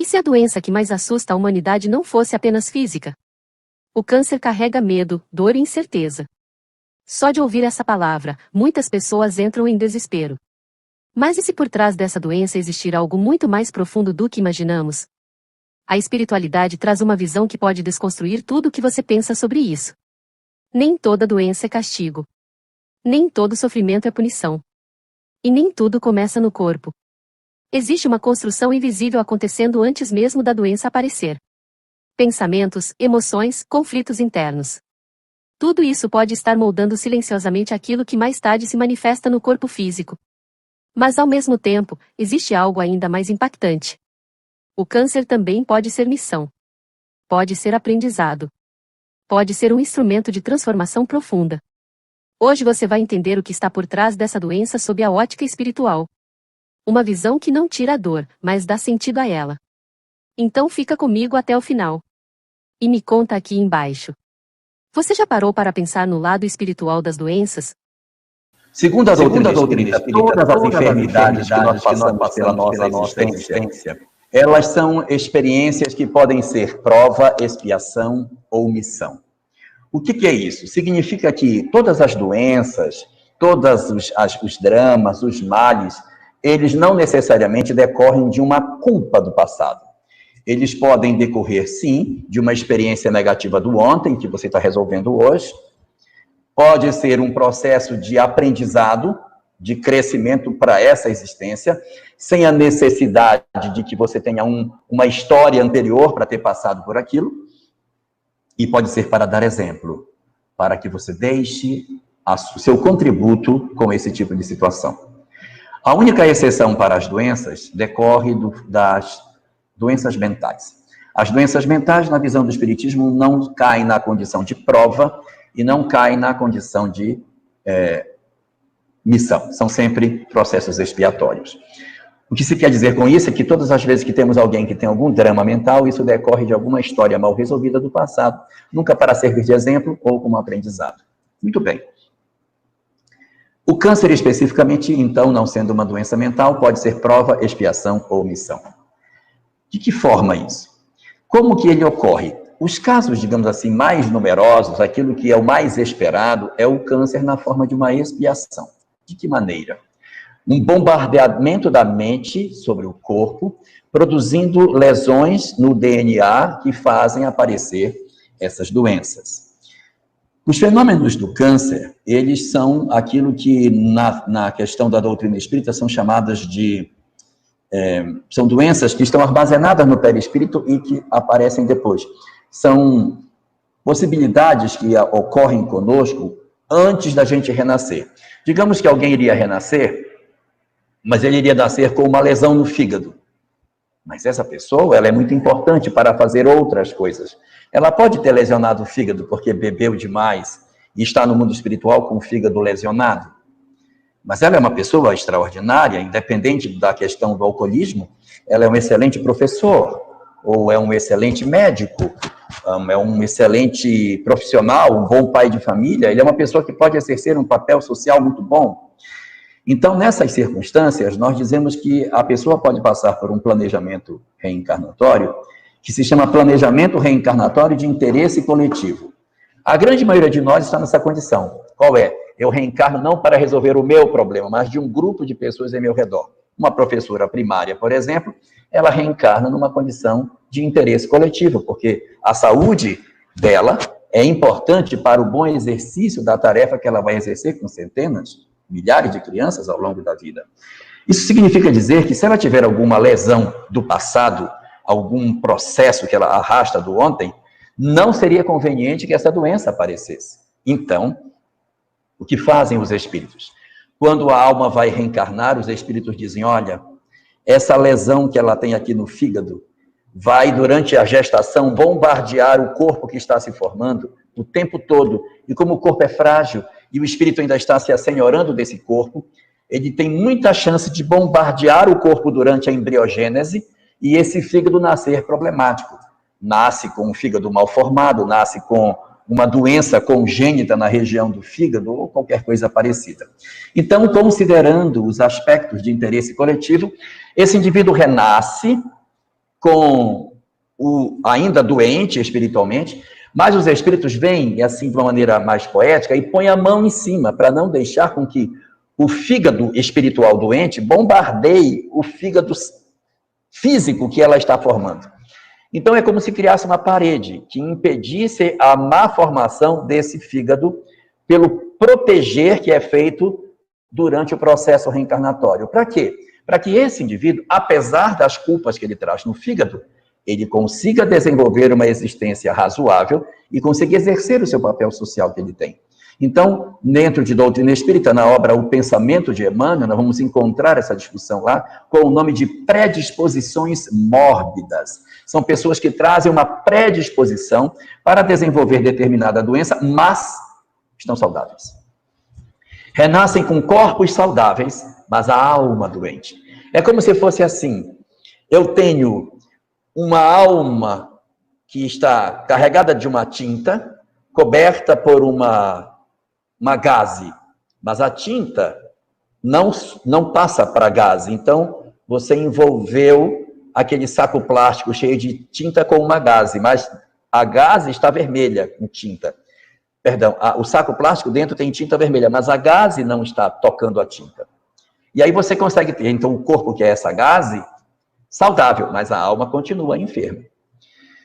se a doença que mais assusta a humanidade não fosse apenas física? O câncer carrega medo, dor e incerteza. Só de ouvir essa palavra, muitas pessoas entram em desespero. Mas e se por trás dessa doença existir algo muito mais profundo do que imaginamos? A espiritualidade traz uma visão que pode desconstruir tudo o que você pensa sobre isso. Nem toda doença é castigo. Nem todo sofrimento é punição. E nem tudo começa no corpo. Existe uma construção invisível acontecendo antes mesmo da doença aparecer. Pensamentos, emoções, conflitos internos. Tudo isso pode estar moldando silenciosamente aquilo que mais tarde se manifesta no corpo físico. Mas ao mesmo tempo, existe algo ainda mais impactante. O câncer também pode ser missão. Pode ser aprendizado. Pode ser um instrumento de transformação profunda. Hoje você vai entender o que está por trás dessa doença sob a ótica espiritual. Uma visão que não tira a dor, mas dá sentido a ela. Então fica comigo até o final. E me conta aqui embaixo. Você já parou para pensar no lado espiritual das doenças? Segundo a doutrina espírita, todas as enfermidades que nós passamos pela nossa existência, elas são experiências que podem ser prova, expiação ou missão. O que é isso? Significa que todas as doenças, todos os dramas, os males, eles não necessariamente decorrem de uma culpa do passado. Eles podem decorrer, sim, de uma experiência negativa do ontem, que você está resolvendo hoje. Pode ser um processo de aprendizado, de crescimento para essa existência, sem a necessidade de que você tenha uma história anterior para ter passado por aquilo. E pode ser para dar exemplo, para que você deixe o seu contributo com esse tipo de situação. A única exceção para as doenças decorre das doenças mentais. As doenças mentais, na visão do Espiritismo, não caem na condição de prova e não caem na condição de missão. São sempre processos expiatórios. O que se quer dizer com isso é que todas as vezes que temos alguém que tem algum drama mental, isso decorre de alguma história mal resolvida do passado, nunca para servir de exemplo ou como aprendizado. Muito bem. O câncer especificamente, então, não sendo uma doença mental, pode ser prova, expiação ou missão. De que forma isso? Como que ele ocorre? Os casos, digamos assim, mais numerosos, aquilo que é o mais esperado, é o câncer na forma de uma expiação. De que maneira? Um bombardeamento da mente sobre o corpo, produzindo lesões no DNA que fazem aparecer essas doenças. Os fenômenos do câncer, eles são aquilo que na questão da doutrina espírita são chamadas de... são doenças que estão armazenadas no perispírito e que aparecem depois. São possibilidades que ocorrem conosco antes da gente renascer. Digamos que alguém iria renascer, mas ele iria nascer com uma lesão no fígado. Mas essa pessoa, ela é muito importante para fazer outras coisas. Ela pode ter lesionado o fígado porque bebeu demais e está no mundo espiritual com o fígado lesionado. Mas ela é uma pessoa extraordinária, independente da questão do alcoolismo. Ela é um excelente professor, ou é um excelente médico, é um excelente profissional, um bom pai de família. Ele é uma pessoa que pode exercer um papel social muito bom. Então, nessas circunstâncias, nós dizemos que a pessoa pode passar por um planejamento reencarnatório, que se chama planejamento reencarnatório de interesse coletivo. A grande maioria de nós está nessa condição. Qual é? Eu reencarno não para resolver o meu problema, mas de um grupo de pessoas em meu redor. Uma professora primária, por exemplo, ela reencarna numa condição de interesse coletivo, porque a saúde dela é importante para o bom exercício da tarefa que ela vai exercer com centenas, milhares de crianças ao longo da vida. Isso significa dizer que se ela tiver alguma lesão do passado, algum processo que ela arrasta do ontem, não seria conveniente que essa doença aparecesse. Então, o que fazem os espíritos? Quando a alma vai reencarnar, os espíritos dizem, olha, essa lesão que ela tem aqui no fígado vai, durante a gestação, bombardear o corpo que está se formando o tempo todo. E como o corpo é frágil e o espírito ainda está se assenhorando desse corpo, ele tem muita chance de bombardear o corpo durante a embriogênese e esse fígado nascer problemático. Nasce com um fígado mal formado, nasce com uma doença congênita na região do fígado ou qualquer coisa parecida. Então, considerando os aspectos de interesse coletivo, esse indivíduo renasce com o ainda doente espiritualmente, mas os espíritos vêm, assim, de uma maneira mais poética, e põem a mão em cima, para não deixar com que o fígado espiritual doente bombardeie o fígado físico que ela está formando. Então, é como se criasse uma parede que impedisse a má formação desse fígado pelo proteger que é feito durante o processo reencarnatório. Para quê? Para que esse indivíduo, apesar das culpas que ele traz no fígado, ele consiga desenvolver uma existência razoável e consiga exercer o seu papel social que ele tem. Então, dentro de doutrina espírita, na obra O Pensamento de Emmanuel, nós vamos encontrar essa discussão lá com o nome de predisposições mórbidas. São pessoas que trazem uma predisposição para desenvolver determinada doença, mas estão saudáveis. Renascem com corpos saudáveis, mas a alma doente. É como se fosse assim: eu tenho uma alma que está carregada de uma tinta, coberta por uma gaze, mas a tinta não passa para gaze. Então, você envolveu aquele saco plástico cheio de tinta com uma gaze, mas a gaze está vermelha com tinta. Perdão, o saco plástico dentro tem tinta vermelha, mas a gaze não está tocando a tinta. E aí você consegue ter, então, o corpo, que é essa gaze, saudável, mas a alma continua enferma.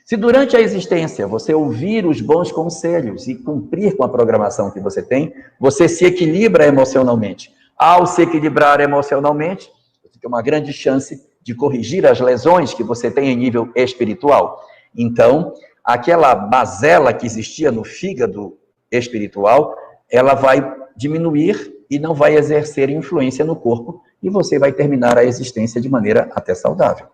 Se durante a existência você ouvir os bons conselhos e cumprir com a programação que você tem, você se equilibra emocionalmente. Ao se equilibrar emocionalmente, você tem uma grande chance de corrigir as lesões que você tem em nível espiritual. Então, aquela mazela que existia no fígado espiritual, ela vai diminuir e não vai exercer influência no corpo, e você vai terminar a existência de maneira até saudável.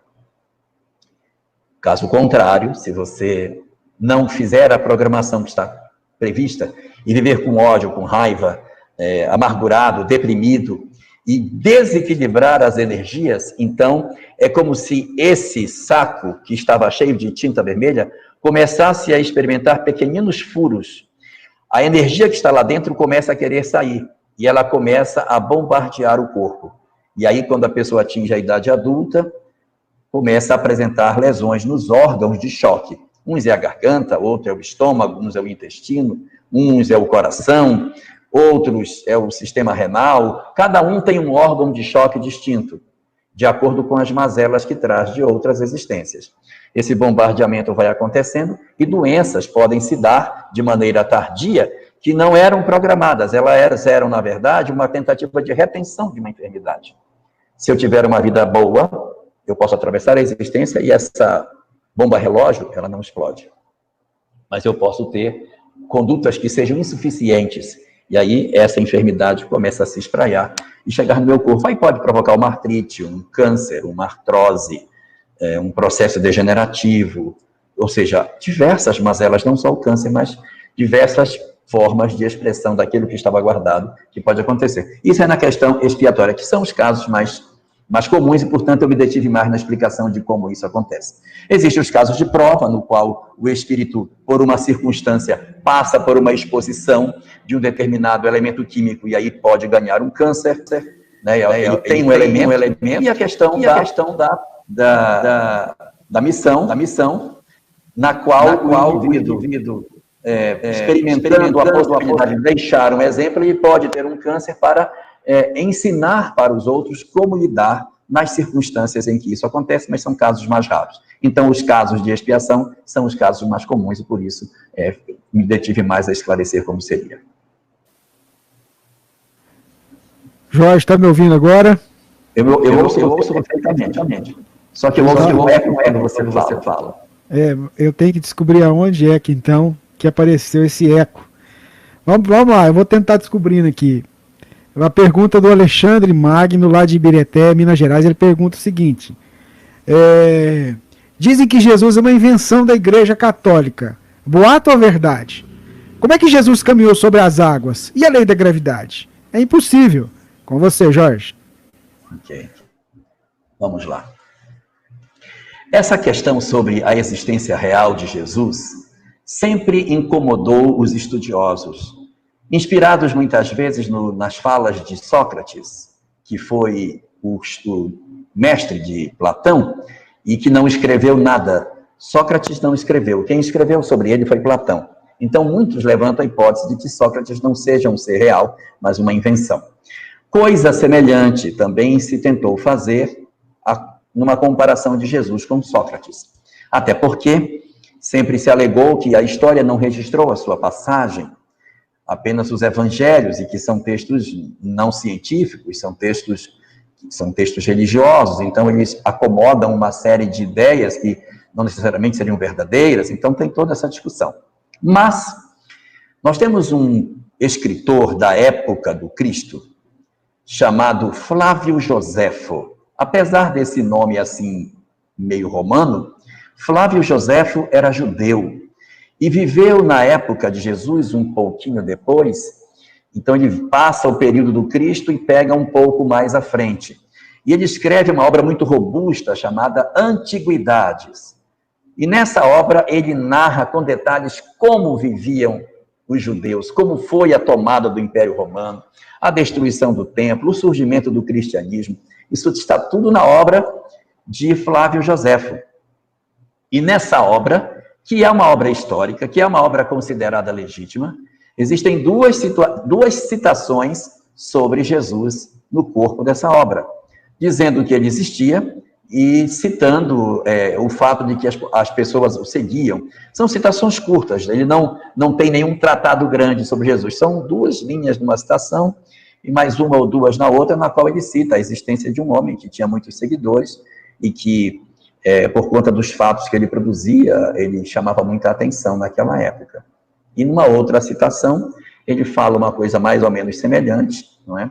Caso contrário, se você não fizer a programação que está prevista e viver com ódio, com raiva, amargurado, deprimido e desequilibrar as energias, então é como se esse saco que estava cheio de tinta vermelha começasse a experimentar pequeninos furos. A energia que está lá dentro começa a querer sair e ela começa a bombardear o corpo. E aí, quando a pessoa atinge a idade adulta, começa a apresentar lesões nos órgãos de choque. Uns é a garganta, outro é o estômago, uns é o intestino, uns é o coração, outros é o sistema renal. Cada um tem um órgão de choque distinto, de acordo com as mazelas que traz de outras existências. Esse bombardeamento vai acontecendo e doenças podem se dar de maneira tardia, que não eram programadas. Elas eram, na verdade, uma tentativa de retenção de uma enfermidade. Se eu tiver uma vida boa, eu posso atravessar a existência e essa bomba relógio, ela não explode. Mas eu posso ter condutas que sejam insuficientes. E aí, essa enfermidade começa a se espraiar e chegar no meu corpo. Aí pode provocar uma artrite, um câncer, uma artrose, um processo degenerativo. Ou seja, diversas mazelas, não só o câncer, mas diversas formas de expressão daquilo que estava guardado, que pode acontecer. Isso é na questão expiatória, que são os casos mais comuns, e, portanto, eu me detive mais na explicação de como isso acontece. Existem os casos de prova, no qual o espírito, por uma circunstância, passa por uma exposição de um determinado elemento químico, e aí pode ganhar um câncer, né? Ele tem um elemento, e a questão da missão, na qual o indivíduo, experimentando a possibilidade de deixar um exemplo, ele pode ter um câncer para ensinar para os outros como lidar nas circunstâncias em que isso acontece, mas são casos mais raros. Então, os casos de expiação são os casos mais comuns, e por isso me detive mais a esclarecer como seria. Jorge, está me ouvindo agora? Eu ouço perfeitamente. Só que eu ouço o eco quando você fala. Eu tenho que descobrir aonde é que, então, que apareceu esse eco. Vamos lá, eu vou tentar descobrindo aqui. Uma pergunta do Alexandre Magno, lá de Ibirité, Minas Gerais. Ele pergunta o seguinte: dizem que Jesus é uma invenção da Igreja Católica. Boato ou verdade? Como é que Jesus caminhou sobre as águas? E a lei da gravidade? É impossível. Com você, Jorge. Ok. Vamos lá. Essa questão sobre a existência real de Jesus sempre incomodou os estudiosos, inspirados muitas vezes nas falas de Sócrates, que foi o mestre de Platão, e que não escreveu nada. Sócrates não escreveu. Quem escreveu sobre ele foi Platão. Então, muitos levantam a hipótese de que Sócrates não seja um ser real, mas uma invenção. Coisa semelhante também se tentou fazer numa comparação de Jesus com Sócrates. Até porque sempre se alegou que a história não registrou a sua passagem, apenas os evangelhos, e que são textos não científicos, são textos religiosos, então eles acomodam uma série de ideias que não necessariamente seriam verdadeiras, então tem toda essa discussão. Mas nós temos um escritor da época do Cristo, chamado Flávio Joséfo. Apesar desse nome assim, meio romano, Flávio Joséfo era judeu e viveu na época de Jesus um pouquinho depois. Então ele passa o período do Cristo e pega um pouco mais à frente. E ele escreve uma obra muito robusta chamada Antiguidades. E nessa obra ele narra com detalhes como viviam os judeus, como foi a tomada do Império Romano, a destruição do templo, o surgimento do cristianismo. Isso está tudo na obra de Flávio Joséfo. E nessa obra, que é uma obra histórica, que é uma obra considerada legítima, existem duas citações sobre Jesus no corpo dessa obra, dizendo que ele existia e citando o fato de que as pessoas o seguiam. São citações curtas, ele não tem nenhum tratado grande sobre Jesus. São 2 linhas numa citação e mais 1 ou 2 na outra, na qual ele cita a existência de um homem que tinha muitos seguidores e que, por conta dos fatos que ele produzia, ele chamava muita atenção naquela época. E numa outra citação, ele fala uma coisa mais ou menos semelhante, não é?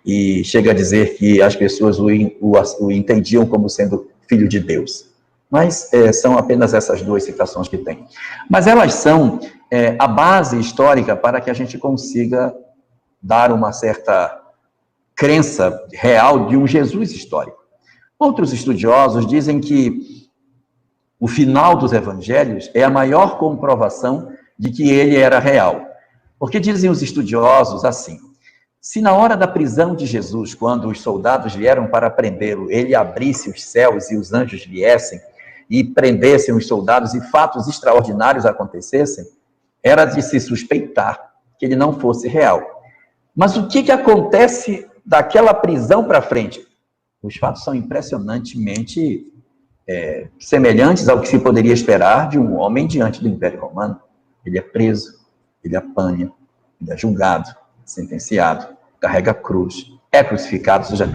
E chega a dizer que as pessoas o entendiam como sendo filho de Deus. Mas são apenas essas 2 citações que tem. Mas elas são a base histórica para que a gente consiga dar uma certa crença real de um Jesus histórico. Outros estudiosos dizem que o final dos evangelhos é a maior comprovação de que ele era real. Porque dizem os estudiosos assim: se na hora da prisão de Jesus, quando os soldados vieram para prendê-lo, ele abrisse os céus e os anjos viessem e prendessem os soldados e fatos extraordinários acontecessem, era de se suspeitar que ele não fosse real. Mas o que acontece daquela prisão para frente? Os fatos são impressionantemente semelhantes ao que se poderia esperar de um homem diante do Império Romano. Ele é preso, ele apanha, ele é julgado, sentenciado, carrega a cruz, é crucificado. Ou seja,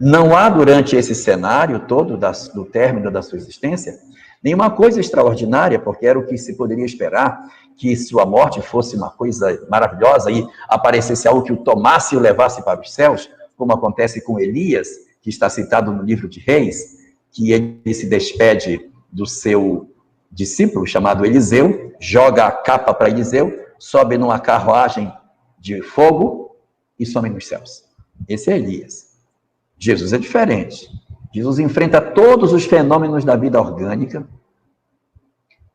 não há durante esse cenário todo do término da sua existência nenhuma coisa extraordinária, porque era o que se poderia esperar, que sua morte fosse uma coisa maravilhosa e aparecesse algo que o tomasse e o levasse para os céus, como acontece com Elias, que está citado no livro de Reis, que ele se despede do seu discípulo chamado Eliseu, joga a capa para Eliseu, sobe numa carruagem de fogo e some nos céus. Esse é Elias. Jesus é diferente. Jesus enfrenta todos os fenômenos da vida orgânica,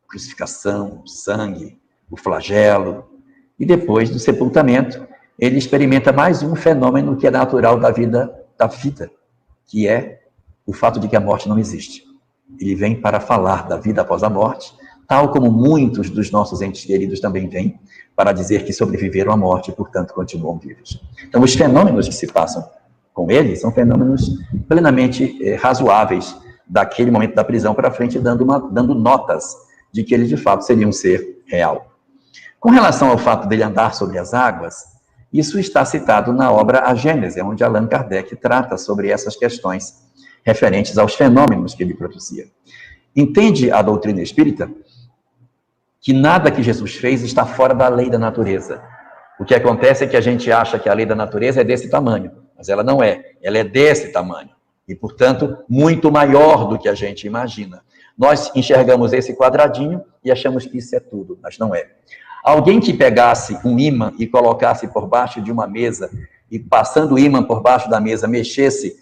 crucificação, sangue, o flagelo, e depois do sepultamento, ele experimenta mais um fenômeno que é natural da vida, que é o fato de que a morte não existe. Ele vem para falar da vida após a morte, tal como muitos dos nossos entes queridos também vêm para dizer que sobreviveram à morte e, portanto, continuam vivos. Então, os fenômenos que se passam com ele são fenômenos plenamente razoáveis daquele momento da prisão para frente, dando notas de que ele, de fato, seria um ser real. Com relação ao fato dele andar sobre as águas, isso está citado na obra A Gênese, onde Allan Kardec trata sobre essas questões referentes aos fenômenos que ele produzia. Entende a doutrina espírita que nada que Jesus fez está fora da lei da natureza. O que acontece é que a gente acha que a lei da natureza é desse tamanho, mas ela não é. Ela é desse tamanho e, portanto, muito maior do que a gente imagina. Nós enxergamos esse quadradinho e achamos que isso é tudo, mas não é. Alguém que pegasse um ímã e colocasse por baixo de uma mesa e, passando o ímã por baixo da mesa, mexesse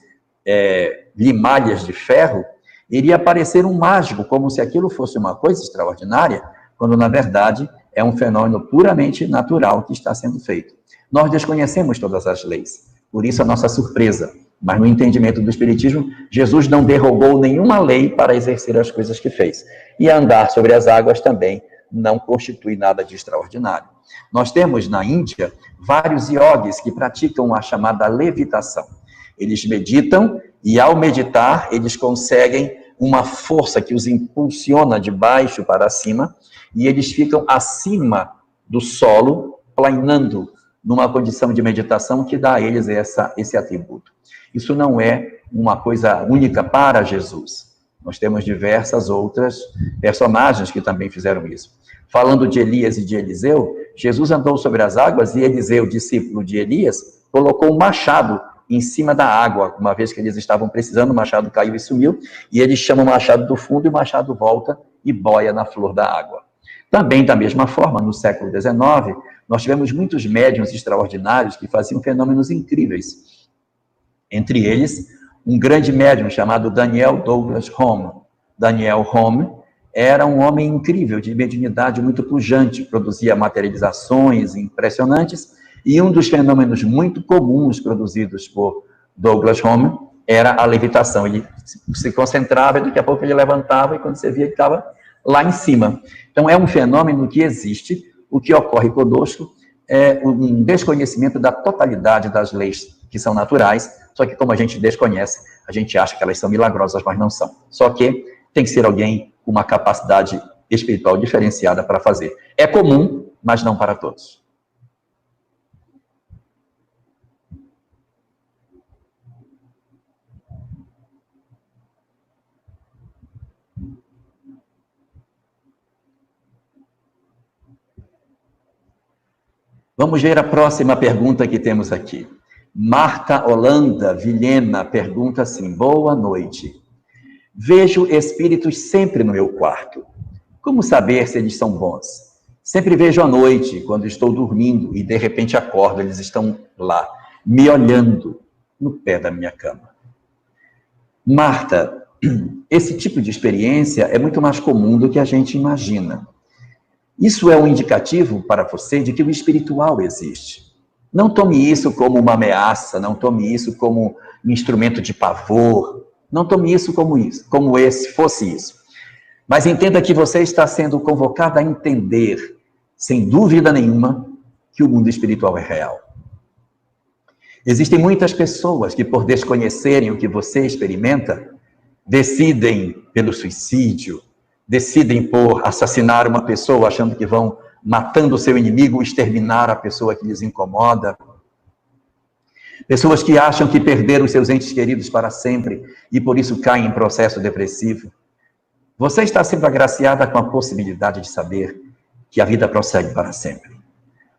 limalhas de ferro, iria parecer um mágico, como se aquilo fosse uma coisa extraordinária, quando, na verdade, é um fenômeno puramente natural que está sendo feito. Nós desconhecemos todas as leis, por isso a nossa surpresa, Mas no entendimento do Espiritismo, Jesus não derrogou nenhuma lei para exercer as coisas que fez. E andar sobre as águas também não constitui nada de extraordinário. Nós temos na Índia vários yogis que praticam a chamada levitação. Eles meditam e, ao meditar, eles conseguem uma força que os impulsiona de baixo para cima e eles ficam acima do solo, planando numa condição de meditação que dá a eles esse atributo. Isso não é uma coisa única para Jesus. Nós temos diversas outras personagens que também fizeram isso. Falando de Elias e de Eliseu, Jesus andou sobre as águas e Eliseu, discípulo de Elias, colocou um machado em cima da água. Uma vez que eles estavam precisando, o machado caiu e sumiu, e eles chamam o machado do fundo e o machado volta e boia na flor da água. Também, da mesma forma, no século XIX, nós tivemos muitos médiuns extraordinários que faziam fenômenos incríveis. Entre eles, um grande médium chamado Daniel Douglas Home. Daniel Home era um homem incrível, de mediunidade muito pujante, produzia materializações impressionantes, e um dos fenômenos muito comuns produzidos por Douglas Home era a levitação. Ele se concentrava e daqui a pouco ele levantava e quando você via ele estava lá em cima. Então é um fenômeno que existe. O que ocorre conosco é um desconhecimento da totalidade das leis que são naturais, só que como a gente desconhece, a gente acha que elas são milagrosas, mas não são. Só que tem que ser alguém com uma capacidade espiritual diferenciada para fazer. É comum, mas não para todos. Vamos ver a próxima pergunta que temos aqui. Marta Holanda Vilhena pergunta assim: boa noite. Vejo espíritos sempre no meu quarto. Como saber se eles são bons? Sempre vejo à noite, quando estou dormindo, e de repente acordo, eles estão lá, me olhando no pé da minha cama. Marta, esse tipo de experiência é muito mais comum do que a gente imagina. Isso é um indicativo para você de que o espiritual existe. Não tome isso como uma ameaça, não tome isso como um instrumento de pavor, não tome isso como se fosse isso. Mas entenda que você está sendo convocado a entender, sem dúvida nenhuma, que o mundo espiritual é real. Existem muitas pessoas que, por desconhecerem o que você experimenta, decidem pelo suicídio, decidem por assassinar uma pessoa, achando que vão matando o seu inimigo, exterminar a pessoa que lhes incomoda. Pessoas que acham que perderam os seus entes queridos para sempre e por isso caem em processo depressivo. Você está sendo agraciada com a possibilidade de saber que a vida prossegue para sempre.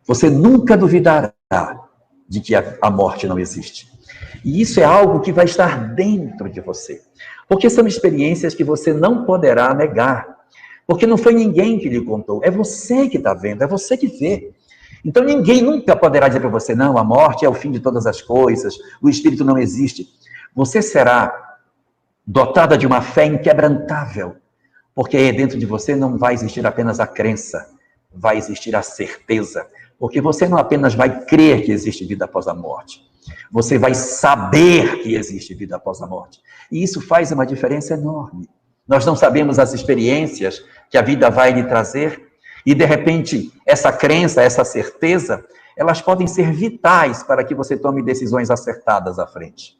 Você nunca duvidará de que a morte não existe. E isso é algo que vai estar dentro de você. Porque são experiências que você não poderá negar. Porque não foi ninguém que lhe contou. É você que está vendo, é você que vê. Então ninguém nunca poderá dizer para você, não, a morte é o fim de todas as coisas, o espírito não existe. Você será dotada de uma fé inquebrantável. Porque dentro de você não vai existir apenas a crença, vai existir a certeza. Porque você não apenas vai crer que existe vida após a morte, você vai saber que existe vida após a morte. E isso faz uma diferença enorme. Nós não sabemos as experiências que a vida vai lhe trazer, e de repente essa crença, essa certeza, elas podem ser vitais para que você tome decisões acertadas à frente.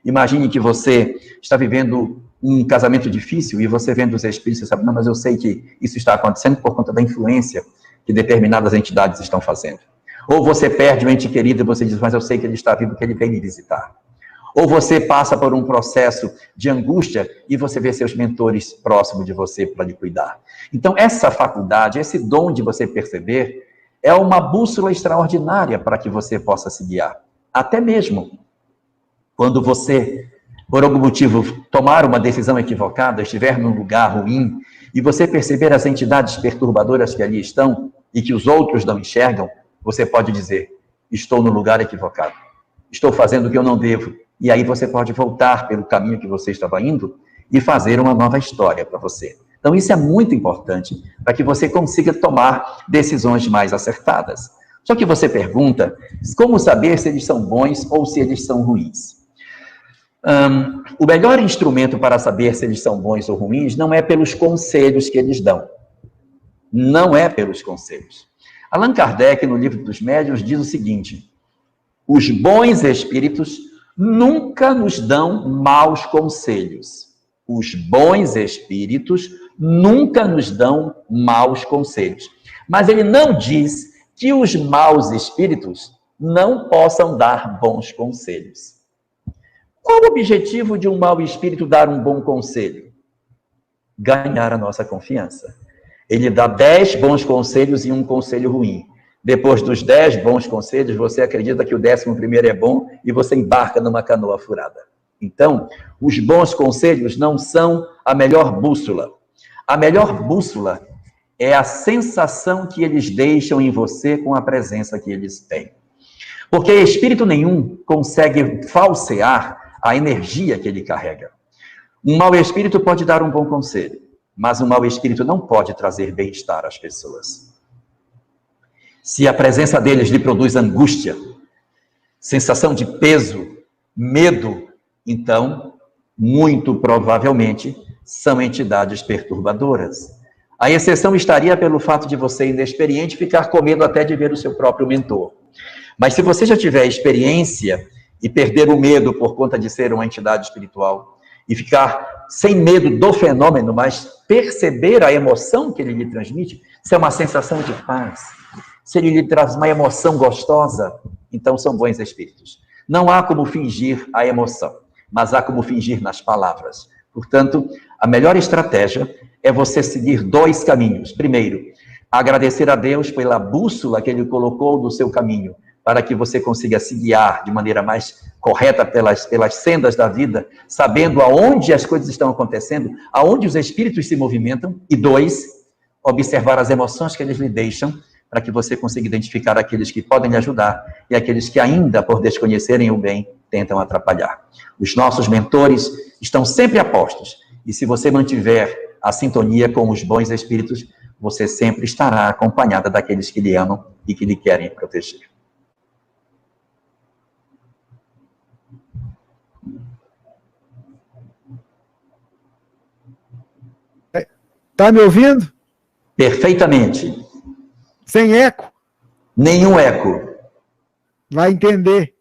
Imagine que você está vivendo um casamento difícil e você vendo os espíritos, você sabe, não, mas eu sei que isso está acontecendo por conta da influência que determinadas entidades estão fazendo. Ou você perde um ente querido e você diz, mas eu sei que ele está vivo, que ele vem me visitar. Ou você passa por um processo de angústia e você vê seus mentores próximos de você para lhe cuidar. Então, essa faculdade, esse dom de você perceber, é uma bússola extraordinária para que você possa se guiar. Até mesmo quando você, por algum motivo, tomar uma decisão equivocada, estiver num lugar ruim, e você perceber as entidades perturbadoras que ali estão e que os outros não enxergam, você pode dizer, estou no lugar equivocado, estou fazendo o que eu não devo. E aí você pode voltar pelo caminho que você estava indo e fazer uma nova história para você. Então isso é muito importante para que você consiga tomar decisões mais acertadas. Só que você pergunta, como saber se eles são bons ou se eles são ruins? O melhor instrumento para saber se eles são bons ou ruins não é pelos conselhos que eles dão. Não é pelos conselhos. Allan Kardec, no Livro dos Médiuns, diz o seguinte: os bons espíritos nunca nos dão maus conselhos. Os bons espíritos nunca nos dão maus conselhos. Mas ele não diz que os maus espíritos não possam dar bons conselhos. Qual o objetivo de um mau espírito dar um bom conselho? Ganhar a nossa confiança. Ele dá 10 bons conselhos e um conselho ruim. Depois dos 10 bons conselhos, você acredita que o 11º é bom e você embarca numa canoa furada. Então, os bons conselhos não são a melhor bússola. A melhor bússola é a sensação que eles deixam em você com a presença que eles têm. Porque espírito nenhum consegue falsear a energia que ele carrega. Um mau espírito pode dar um bom conselho, mas um mau espírito não pode trazer bem-estar às pessoas. Se a presença deles lhe produz angústia, sensação de peso, medo, então, muito provavelmente, são entidades perturbadoras. A exceção estaria pelo fato de você, inexperiente, ficar com medo até de ver o seu próprio mentor. Mas se você já tiver experiência e perder o medo por conta de ser uma entidade espiritual e ficar sem medo do fenômeno, mas perceber a emoção que ele lhe transmite, se é uma sensação de paz, se ele lhe traz uma emoção gostosa, então são bons espíritos. Não há como fingir a emoção, mas há como fingir nas palavras. Portanto, a melhor estratégia é você seguir 2 caminhos. Primeiro, agradecer a Deus pela bússola que Ele colocou no seu caminho, para que você consiga se guiar de maneira mais correta pelas sendas da vida, sabendo aonde as coisas estão acontecendo, aonde os espíritos se movimentam. E 2, observar as emoções que eles lhe deixam, para que você consiga identificar aqueles que podem lhe ajudar e aqueles que ainda, por desconhecerem o bem, tentam atrapalhar. Os nossos mentores estão sempre a postos, e se você mantiver a sintonia com os bons espíritos, você sempre estará acompanhada daqueles que lhe amam e que lhe querem proteger. Tá me ouvindo? Perfeitamente. Sem eco? Nenhum eco. Vai entender.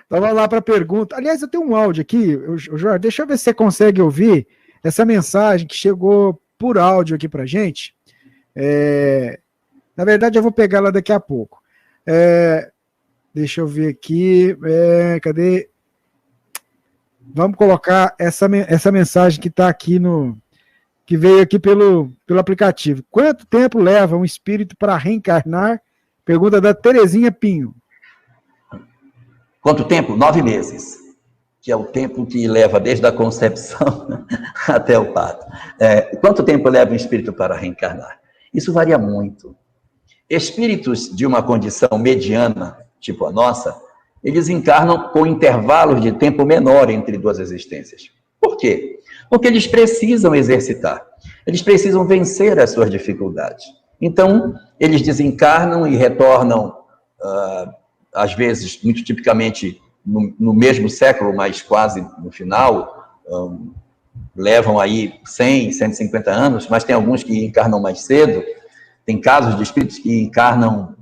Então vamos lá para a pergunta. Aliás, eu tenho um áudio aqui, Jorge, deixa eu ver se você consegue ouvir essa mensagem que chegou por áudio aqui para a gente. Na verdade, eu vou pegar ela daqui a pouco. Deixa eu ver aqui. Cadê? Vamos colocar essa mensagem que está aqui que veio aqui pelo aplicativo. Quanto tempo leva um espírito para reencarnar? Pergunta da Terezinha Pinho. Quanto tempo? 9 meses. Que é o tempo que leva desde a concepção até o parto. Quanto tempo leva um espírito para reencarnar? Isso varia muito. Espíritos de uma condição mediana, tipo a nossa, eles encarnam com intervalos de tempo menor entre 2 existências. Por quê? Porque eles precisam exercitar. Eles precisam vencer as suas dificuldades. Então, eles desencarnam e retornam, às vezes, muito tipicamente, no mesmo século, mas quase no final, levam aí 100, 150 anos, mas tem alguns que encarnam mais cedo. Tem casos de espíritos que encarnam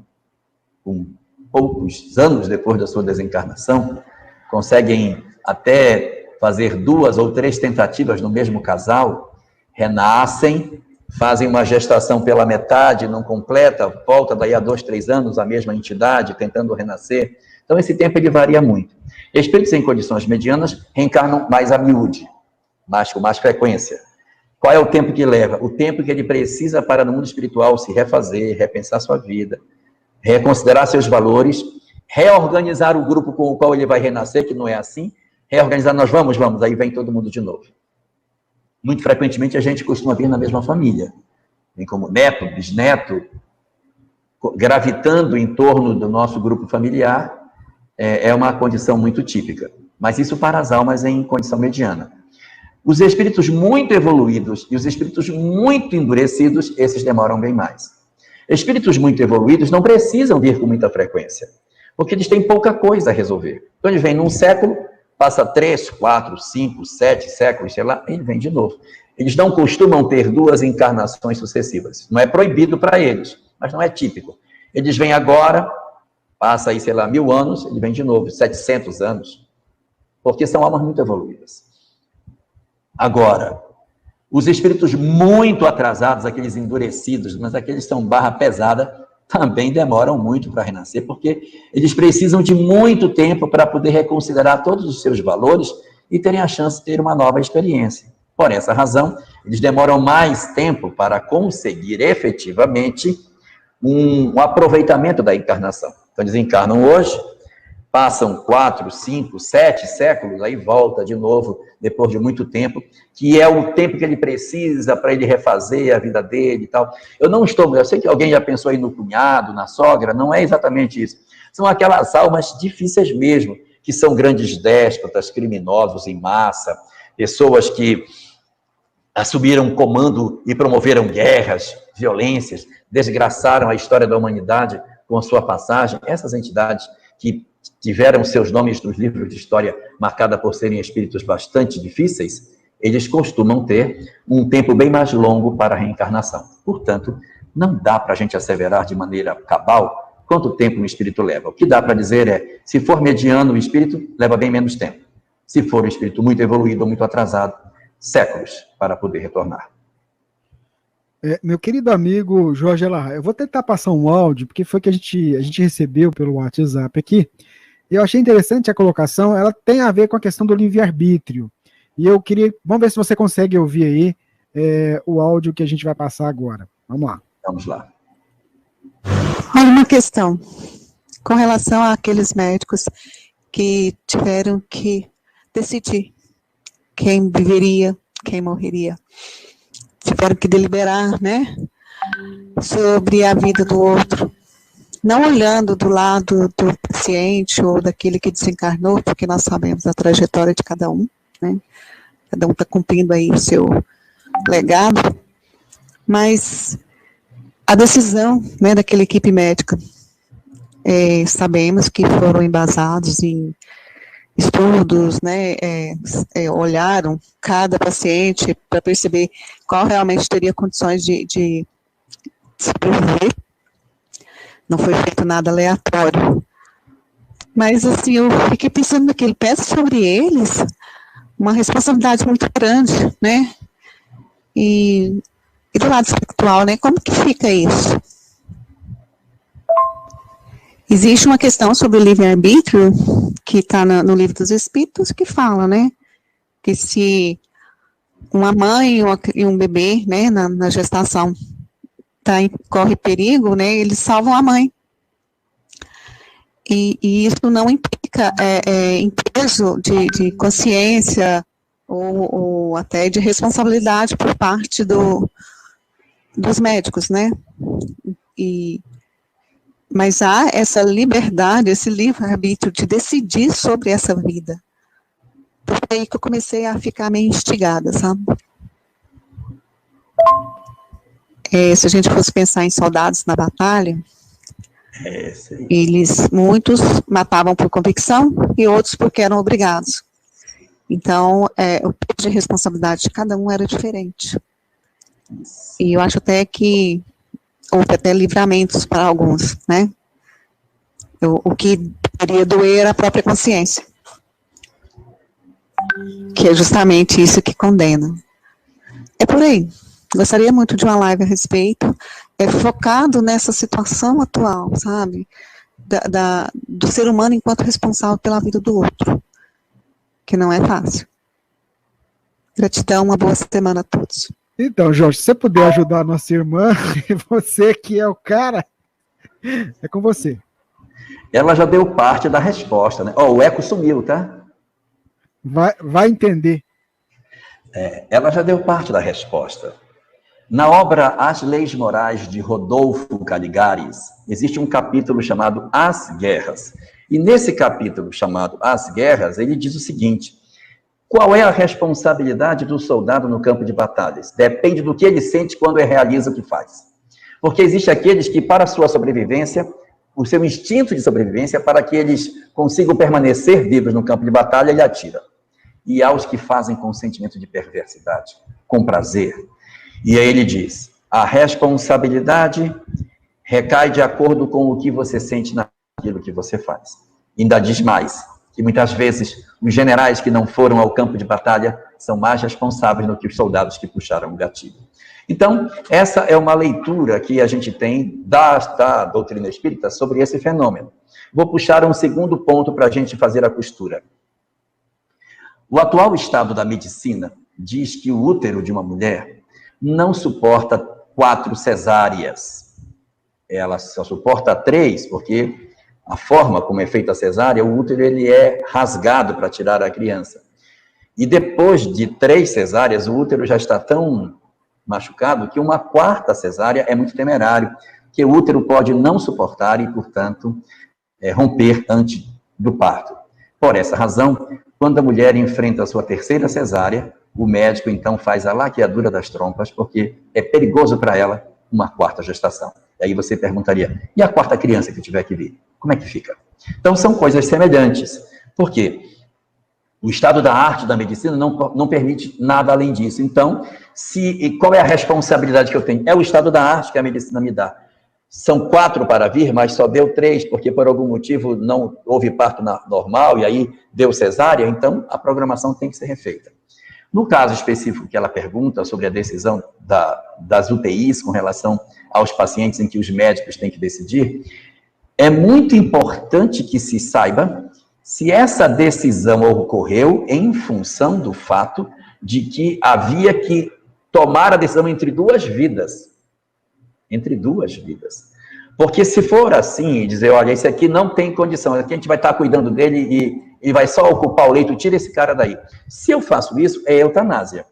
com poucos anos depois da sua desencarnação, conseguem até fazer 2 ou 3 tentativas no mesmo casal, renascem, fazem uma gestação pela metade, não completa, volta daí a 2, 3 anos a mesma entidade, tentando renascer. Então esse tempo ele varia muito. Espíritos em condições medianas reencarnam mais a miúde, com mais frequência. Qual é o tempo que leva? O tempo que ele precisa para no mundo espiritual se refazer, repensar sua vida, reconsiderar seus valores, reorganizar o grupo com o qual ele vai renascer, que não é assim, reorganizar, nós vamos, aí vem todo mundo de novo. Muito frequentemente a gente costuma vir na mesma família, vem como neto, bisneto, gravitando em torno do nosso grupo familiar, é uma condição muito típica, mas isso para as almas em condição mediana. Os espíritos muito evoluídos e os espíritos muito endurecidos, esses demoram bem mais. Espíritos muito evoluídos não precisam vir com muita frequência, porque eles têm pouca coisa a resolver. Então ele vem num século, passa 3, 4, 5, 7 séculos, sei lá, ele vem de novo. Eles não costumam ter 2 encarnações sucessivas. Não é proibido para eles, mas não é típico. Eles vêm agora, passa aí, sei lá, 1000 anos, ele vem de novo, 700 anos, porque são almas muito evoluídas. Agora, os espíritos muito atrasados, aqueles endurecidos, mas aqueles que são barra pesada, também demoram muito para renascer, porque eles precisam de muito tempo para poder reconsiderar todos os seus valores e terem a chance de ter uma nova experiência. Por essa razão, eles demoram mais tempo para conseguir efetivamente um aproveitamento da encarnação. Então, eles encarnam hoje, passam 4, 5, 7 séculos, aí volta de novo, depois de muito tempo, que é o tempo que ele precisa para ele refazer a vida dele e tal. Eu sei que alguém já pensou aí no cunhado, na sogra, não é exatamente isso. São aquelas almas difíceis mesmo, que são grandes déspotas, criminosos em massa, pessoas que assumiram comando e promoveram guerras, violências, desgraçaram a história da humanidade com a sua passagem. Essas entidades que tiveram seus nomes nos livros de história marcada por serem espíritos bastante difíceis, eles costumam ter um tempo bem mais longo para a reencarnação. Portanto, não dá para a gente asseverar de maneira cabal quanto tempo um espírito leva. O que dá para dizer é, se for mediano o espírito, leva bem menos tempo. Se for um espírito muito evoluído ou muito atrasado, séculos para poder retornar. Meu querido amigo Jorge Elahá, eu vou tentar passar um áudio, porque foi que a gente recebeu pelo WhatsApp aqui, e eu achei interessante a colocação, ela tem a ver com a questão do livre-arbítrio, e eu queria, vamos ver se você consegue ouvir aí o áudio que a gente vai passar agora. Vamos lá. Vamos lá. Olha uma questão, com relação àqueles médicos que tiveram que decidir quem viveria, quem morreria. Tiveram que deliberar, né, sobre a vida do outro, não olhando do lado do paciente ou daquele que desencarnou, porque nós sabemos a trajetória de cada um, né, cada um está cumprindo aí o seu legado, mas a decisão, né, daquela equipe médica, sabemos que foram embasados em estudos, né, olharam cada paciente para perceber qual realmente teria condições de sobreviver. Não foi feito nada aleatório. Mas, assim, eu fiquei pensando naquilo, pesa sobre eles uma responsabilidade muito grande, né? E do lado espiritual, né, como que fica isso? Existe uma questão sobre o livre-arbítrio, que está no Livro dos Espíritos, que fala, né, que se uma mãe e um bebê, né, na gestação, corre perigo, né, eles salvam a mãe. E isso não implica em peso de consciência ou até de responsabilidade por parte dos médicos, né, mas há essa liberdade, esse livre-arbítrio de decidir sobre essa vida. Foi aí que eu comecei a ficar meio instigada, sabe? Se a gente fosse pensar em soldados na batalha, muitos matavam por convicção e outros porque eram obrigados. Então, o peso de responsabilidade de cada um era diferente. E eu acho até que houve até livramentos para alguns, né? O que poderia doer era a própria consciência, que é justamente isso que condena. É por aí. Gostaria muito de uma live a respeito, focado nessa situação atual, sabe? Do ser humano enquanto responsável pela vida do outro, que não é fácil. Gratidão, uma boa semana a todos. Então, Jorge, se você puder ajudar a nossa irmã, você que é o cara, é com você. Ela já deu parte da resposta, né? O eco sumiu, tá? Vai entender. Ela já deu parte da resposta. Na obra As Leis Morais, de Rodolfo Caligares, existe um capítulo chamado As Guerras. E nesse capítulo chamado As Guerras, ele diz o seguinte: qual é a responsabilidade do soldado no campo de batalhas? Depende do que ele sente quando realiza o que faz. Porque existe aqueles que, para a sua sobrevivência, o seu instinto de sobrevivência para que eles consigam permanecer vivos no campo de batalha, ele atira. E aos que fazem com sentimento de perversidade, com prazer. E aí ele diz, a responsabilidade recai de acordo com o que você sente naquilo que você faz. Ainda diz mais, que muitas vezes os generais que não foram ao campo de batalha são mais responsáveis do que os soldados que puxaram o gatilho. Então, essa é uma leitura que a gente tem da doutrina espírita sobre esse fenômeno. Vou puxar um segundo ponto para a gente fazer a costura. O atual estado da medicina diz que o útero de uma mulher não suporta 4 cesáreas. Ela só suporta 3, porque a forma como é feita a cesárea, o útero ele é rasgado para tirar a criança. E depois de 3 cesáreas, o útero já está tão machucado que uma 4ª cesárea é muito temerário, que o útero pode não suportar e, portanto, romper antes do parto. Por essa razão, quando a mulher enfrenta a sua 3ª cesárea, o médico então faz a laqueadura das trompas, porque é perigoso para ela uma 4ª gestação. E aí você perguntaria, e a 4ª criança que tiver que vir? Como é que fica? Então são coisas semelhantes. Por quê? O estado da arte da medicina não permite nada além disso. Então, qual é a responsabilidade que eu tenho? É o estado da arte que a medicina me dá. São 4 para vir, mas só deu 3, porque por algum motivo não houve parto normal, e aí deu cesárea, então a programação tem que ser refeita. No caso específico que ela pergunta sobre a decisão das UTIs com relação aos pacientes em que os médicos têm que decidir, é muito importante que se saiba se essa decisão ocorreu em função do fato de que havia que tomar a decisão entre 2 vidas. Entre 2 vidas. Porque se for assim, e dizer, olha, esse aqui não tem condição, aqui a gente vai estar cuidando dele e vai só ocupar o leito, tira esse cara daí. Se eu faço isso, é eutanásia.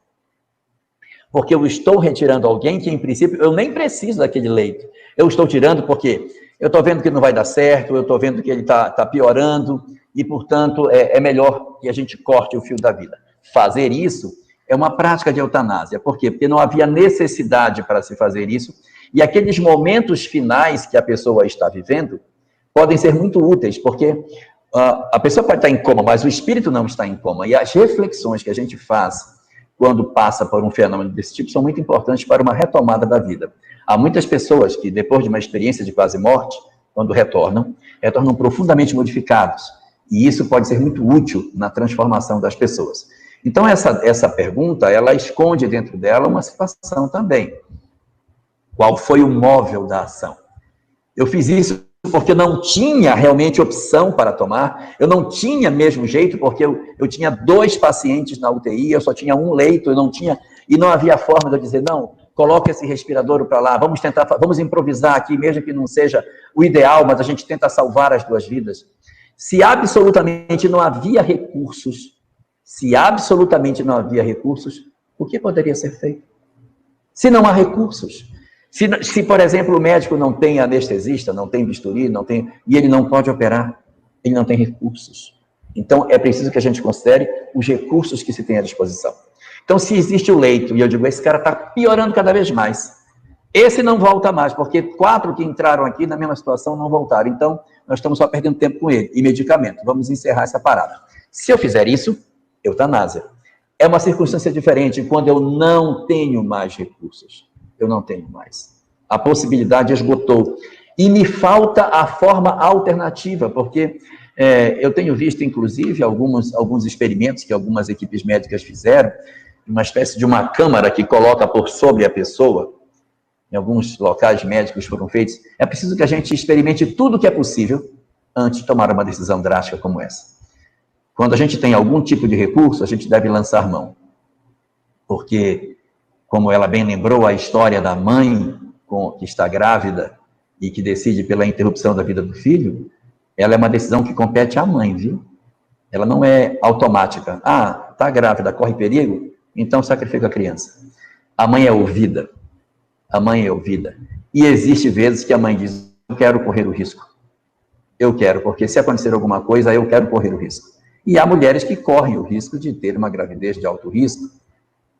Porque eu estou retirando alguém que, em princípio, eu nem preciso daquele leito. Eu estou tirando porque eu estou vendo que não vai dar certo, eu estou vendo que ele está piorando, e, portanto, é melhor que a gente corte o fio da vida. Fazer isso é uma prática de eutanásia. Por quê? Porque não havia necessidade para se fazer isso, e aqueles momentos finais que a pessoa está vivendo podem ser muito úteis, porque a pessoa pode estar em coma, mas o espírito não está em coma, e as reflexões que a gente faz quando passa por um fenômeno desse tipo são muito importantes para uma retomada da vida. Há muitas pessoas que, depois de uma experiência de quase morte, quando retornam profundamente modificados. E isso pode ser muito útil na transformação das pessoas. Então, essa pergunta, ela esconde dentro dela uma situação também. Qual foi o móvel da ação? Eu fiz isso porque não tinha realmente opção para tomar, eu não tinha mesmo jeito, porque eu tinha 2 pacientes na UTI, eu só tinha 1 leito, e não havia forma de eu dizer, não, coloque esse respirador para lá, vamos improvisar aqui, mesmo que não seja o ideal, mas a gente tenta salvar as 2 vidas. Se absolutamente não havia recursos, o que poderia ser feito? Se não há recursos, se, por exemplo, o médico não tem anestesista, não tem bisturi, e ele não pode operar, ele não tem recursos. Então, é preciso que a gente considere os recursos que se tem à disposição. Então, se existe o leito, e eu digo, esse cara está piorando cada vez mais, esse não volta mais, porque 4 que entraram aqui na mesma situação não voltaram. Então, nós estamos só perdendo tempo com ele. E medicamento. Vamos encerrar essa parada. Se eu fizer isso, eutanásia. É uma circunstância diferente quando eu não tenho mais recursos. Eu não tenho mais. A possibilidade esgotou. E me falta a forma alternativa, porque eu tenho visto, inclusive, alguns experimentos que algumas equipes médicas fizeram, uma espécie de uma câmara que coloca por sobre a pessoa. Em alguns locais médicos foram feitos. É preciso que a gente experimente tudo o que é possível antes de tomar uma decisão drástica como essa. Quando a gente tem algum tipo de recurso, a gente deve lançar mão. Porque, como ela bem lembrou, a história da mãe que está grávida e que decide pela interrupção da vida do filho, ela é uma decisão que compete à mãe, viu? Ela não é automática. Ah, está grávida, corre perigo? Então sacrifica a criança. A mãe é ouvida. A mãe é ouvida. E existe vezes que a mãe diz, eu quero correr o risco. Eu quero, porque se acontecer alguma coisa, eu quero correr o risco. E há mulheres que correm o risco de ter uma gravidez de alto risco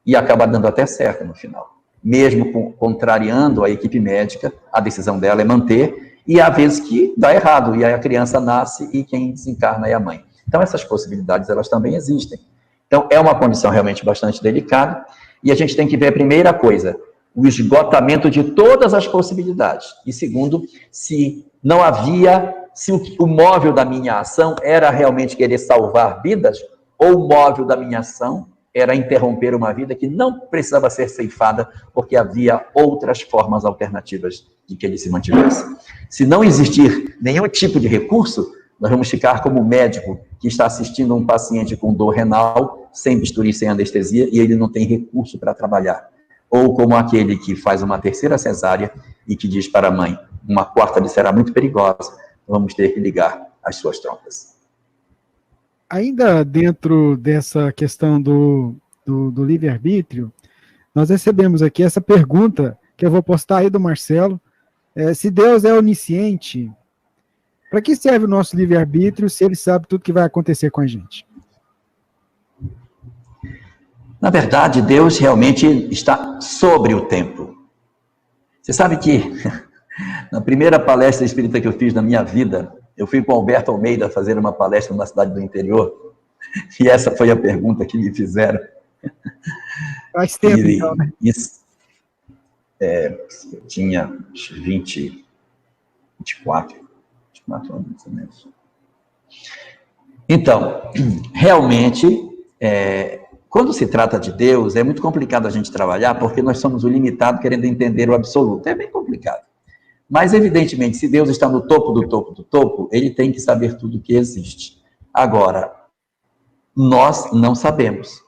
e acaba dando até certo no final. Mesmo contrariando a equipe médica, a decisão dela é manter E há vezes que dá errado, e aí a criança nasce e quem desencarna é a mãe. Então, essas possibilidades, elas também existem. Então, é uma condição realmente bastante delicada, e a gente tem que ver a primeira coisa, o esgotamento de todas as possibilidades. E segundo, se não havia, se o móvel da minha ação era realmente querer salvar vidas, ou o móvel da minha ação era interromper uma vida que não precisava ser ceifada, porque havia outras formas alternativas de que ele se mantivesse. Se não existir nenhum tipo de recurso, nós vamos ficar como o médico que está assistindo um paciente com dor renal, sem bisturi, sem anestesia, e ele não tem recurso para trabalhar. Ou como aquele que faz uma terceira cesárea e que diz para a mãe, uma quarta lhe será muito perigosa, vamos ter que ligar as suas trompas. Ainda dentro dessa questão do livre-arbítrio, nós recebemos aqui essa pergunta, que eu vou postar aí do Marcelo, se Deus é onisciente, para que serve o nosso livre-arbítrio se ele sabe tudo que vai acontecer com a gente? Na verdade, Deus realmente está sobre o tempo. Você sabe que, na primeira palestra espírita que eu fiz na minha vida, eu fui com o Alberto Almeida fazer uma palestra numa cidade do interior, e essa foi a pergunta que me fizeram. Faz tempo, então, né? Isso, eu tinha 24 anos, mais ou menos. Então, realmente, quando se trata de Deus, é muito complicado a gente trabalhar, porque nós somos o limitado querendo entender o absoluto. É bem complicado. Mas, evidentemente, se Deus está no topo do topo do topo, ele tem que saber tudo que existe. Agora, nós não sabemos.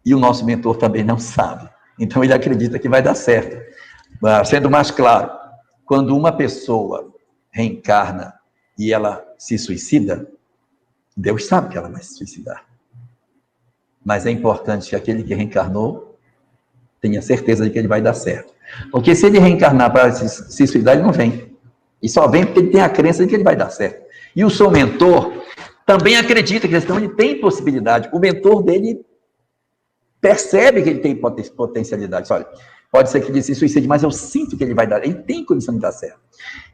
E o nosso mentor também não sabe. Então, ele acredita que vai dar certo. Sendo mais claro, quando uma pessoa reencarna e ela se suicida, Deus sabe que ela vai se suicidar. Mas é importante que aquele que reencarnou tenha certeza de que ele vai dar certo. Porque se ele reencarnar para se suicidar, ele não vem. E só vem porque ele tem a crença de que ele vai dar certo. E o seu mentor também acredita que ele tem possibilidade. O mentor dele percebe que ele tem potencialidade. Olha, pode ser que ele se suicide, mas eu sinto que ele vai dar. Ele tem condição de dar certo.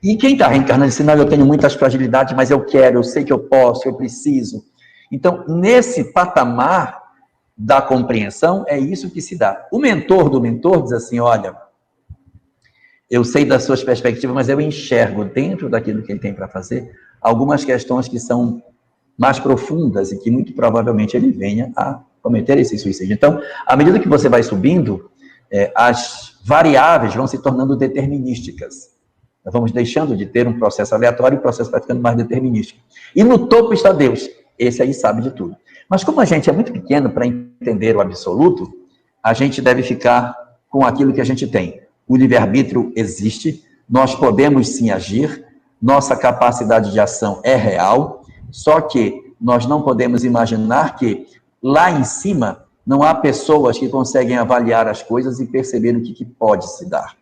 E quem está reencarnando diz, não, eu tenho muitas fragilidades, mas eu quero, eu sei que eu posso, eu preciso. Então, nesse patamar da compreensão, é isso que se dá. O mentor do mentor diz assim, olha, eu sei das suas perspectivas, mas eu enxergo dentro daquilo que ele tem para fazer algumas questões que são mais profundas e que muito provavelmente ele venha a cometer esse suicídio. Então, à medida que você vai subindo, as variáveis vão se tornando determinísticas. Nós vamos deixando de ter um processo aleatório e o processo vai ficando mais determinístico. E no topo está Deus. Esse aí sabe de tudo. Mas como a gente é muito pequeno para entender o absoluto, a gente deve ficar com aquilo que a gente tem. O livre-arbítrio existe, nós podemos sim agir, nossa capacidade de ação é real, só que nós não podemos imaginar que lá em cima não há pessoas que conseguem avaliar as coisas e perceber o que pode se dar.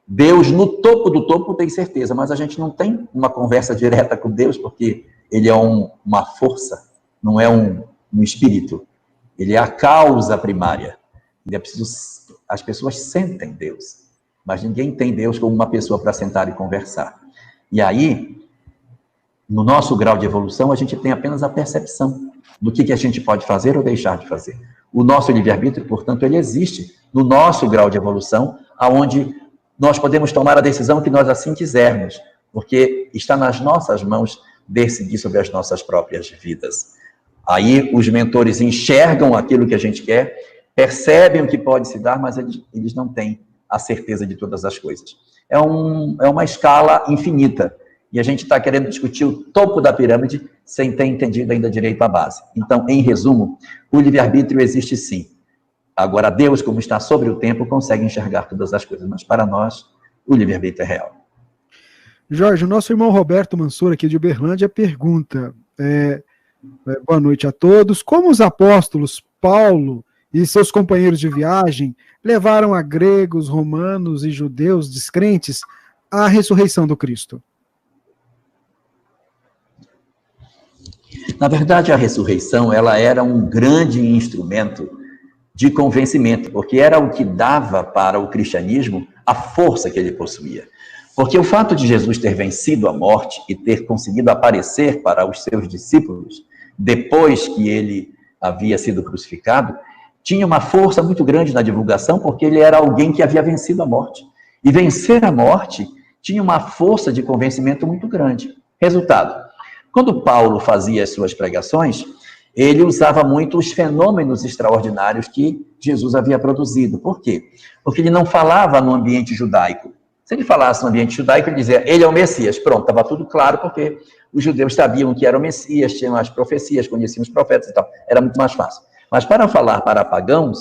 Deus, no topo do topo, tem certeza, mas a gente não tem uma conversa direta com Deus, porque ele é uma força, não é um espírito. Ele é a causa primária. Ele é preciso, as pessoas sentem Deus, mas ninguém tem Deus como uma pessoa para sentar e conversar. E aí, no nosso grau de evolução, a gente tem apenas a percepção do que a gente pode fazer ou deixar de fazer. O nosso livre-arbítrio, portanto, ele existe no nosso grau de evolução, aonde nós podemos tomar a decisão que nós assim quisermos, porque está nas nossas mãos decidir sobre as nossas próprias vidas. Aí os mentores enxergam aquilo que a gente quer, percebem o que pode se dar, mas eles não têm a certeza de todas as coisas. É uma escala infinita, e a gente está querendo discutir o topo da pirâmide sem ter entendido ainda direito a base. Então, em resumo, o livre-arbítrio existe sim. Agora, Deus, como está sobre o tempo, consegue enxergar todas as coisas, mas para nós, o livre-arbítrio é real. Jorge, o nosso irmão Roberto Mansur, aqui de Uberlândia, pergunta, boa noite a todos, como os apóstolos Paulo e seus companheiros de viagem levaram a gregos, romanos e judeus descrentes à ressurreição do Cristo? Na verdade, a ressurreição, ela era um grande instrumento de convencimento, porque era o que dava para o cristianismo a força que ele possuía. Porque o fato de Jesus ter vencido a morte e ter conseguido aparecer para os seus discípulos, depois que ele havia sido crucificado, tinha uma força muito grande na divulgação, porque ele era alguém que havia vencido a morte. E vencer a morte tinha uma força de convencimento muito grande. Resultado, quando Paulo fazia as suas pregações, ele usava muito os fenômenos extraordinários que Jesus havia produzido. Por quê? Porque ele não falava no ambiente judaico. Se ele falasse no ambiente judaico, ele dizia, ele é o Messias. Pronto, estava tudo claro, porque os judeus sabiam que era o Messias, tinham as profecias, conheciam os profetas e tal. Era muito mais fácil. Mas para falar para pagãos,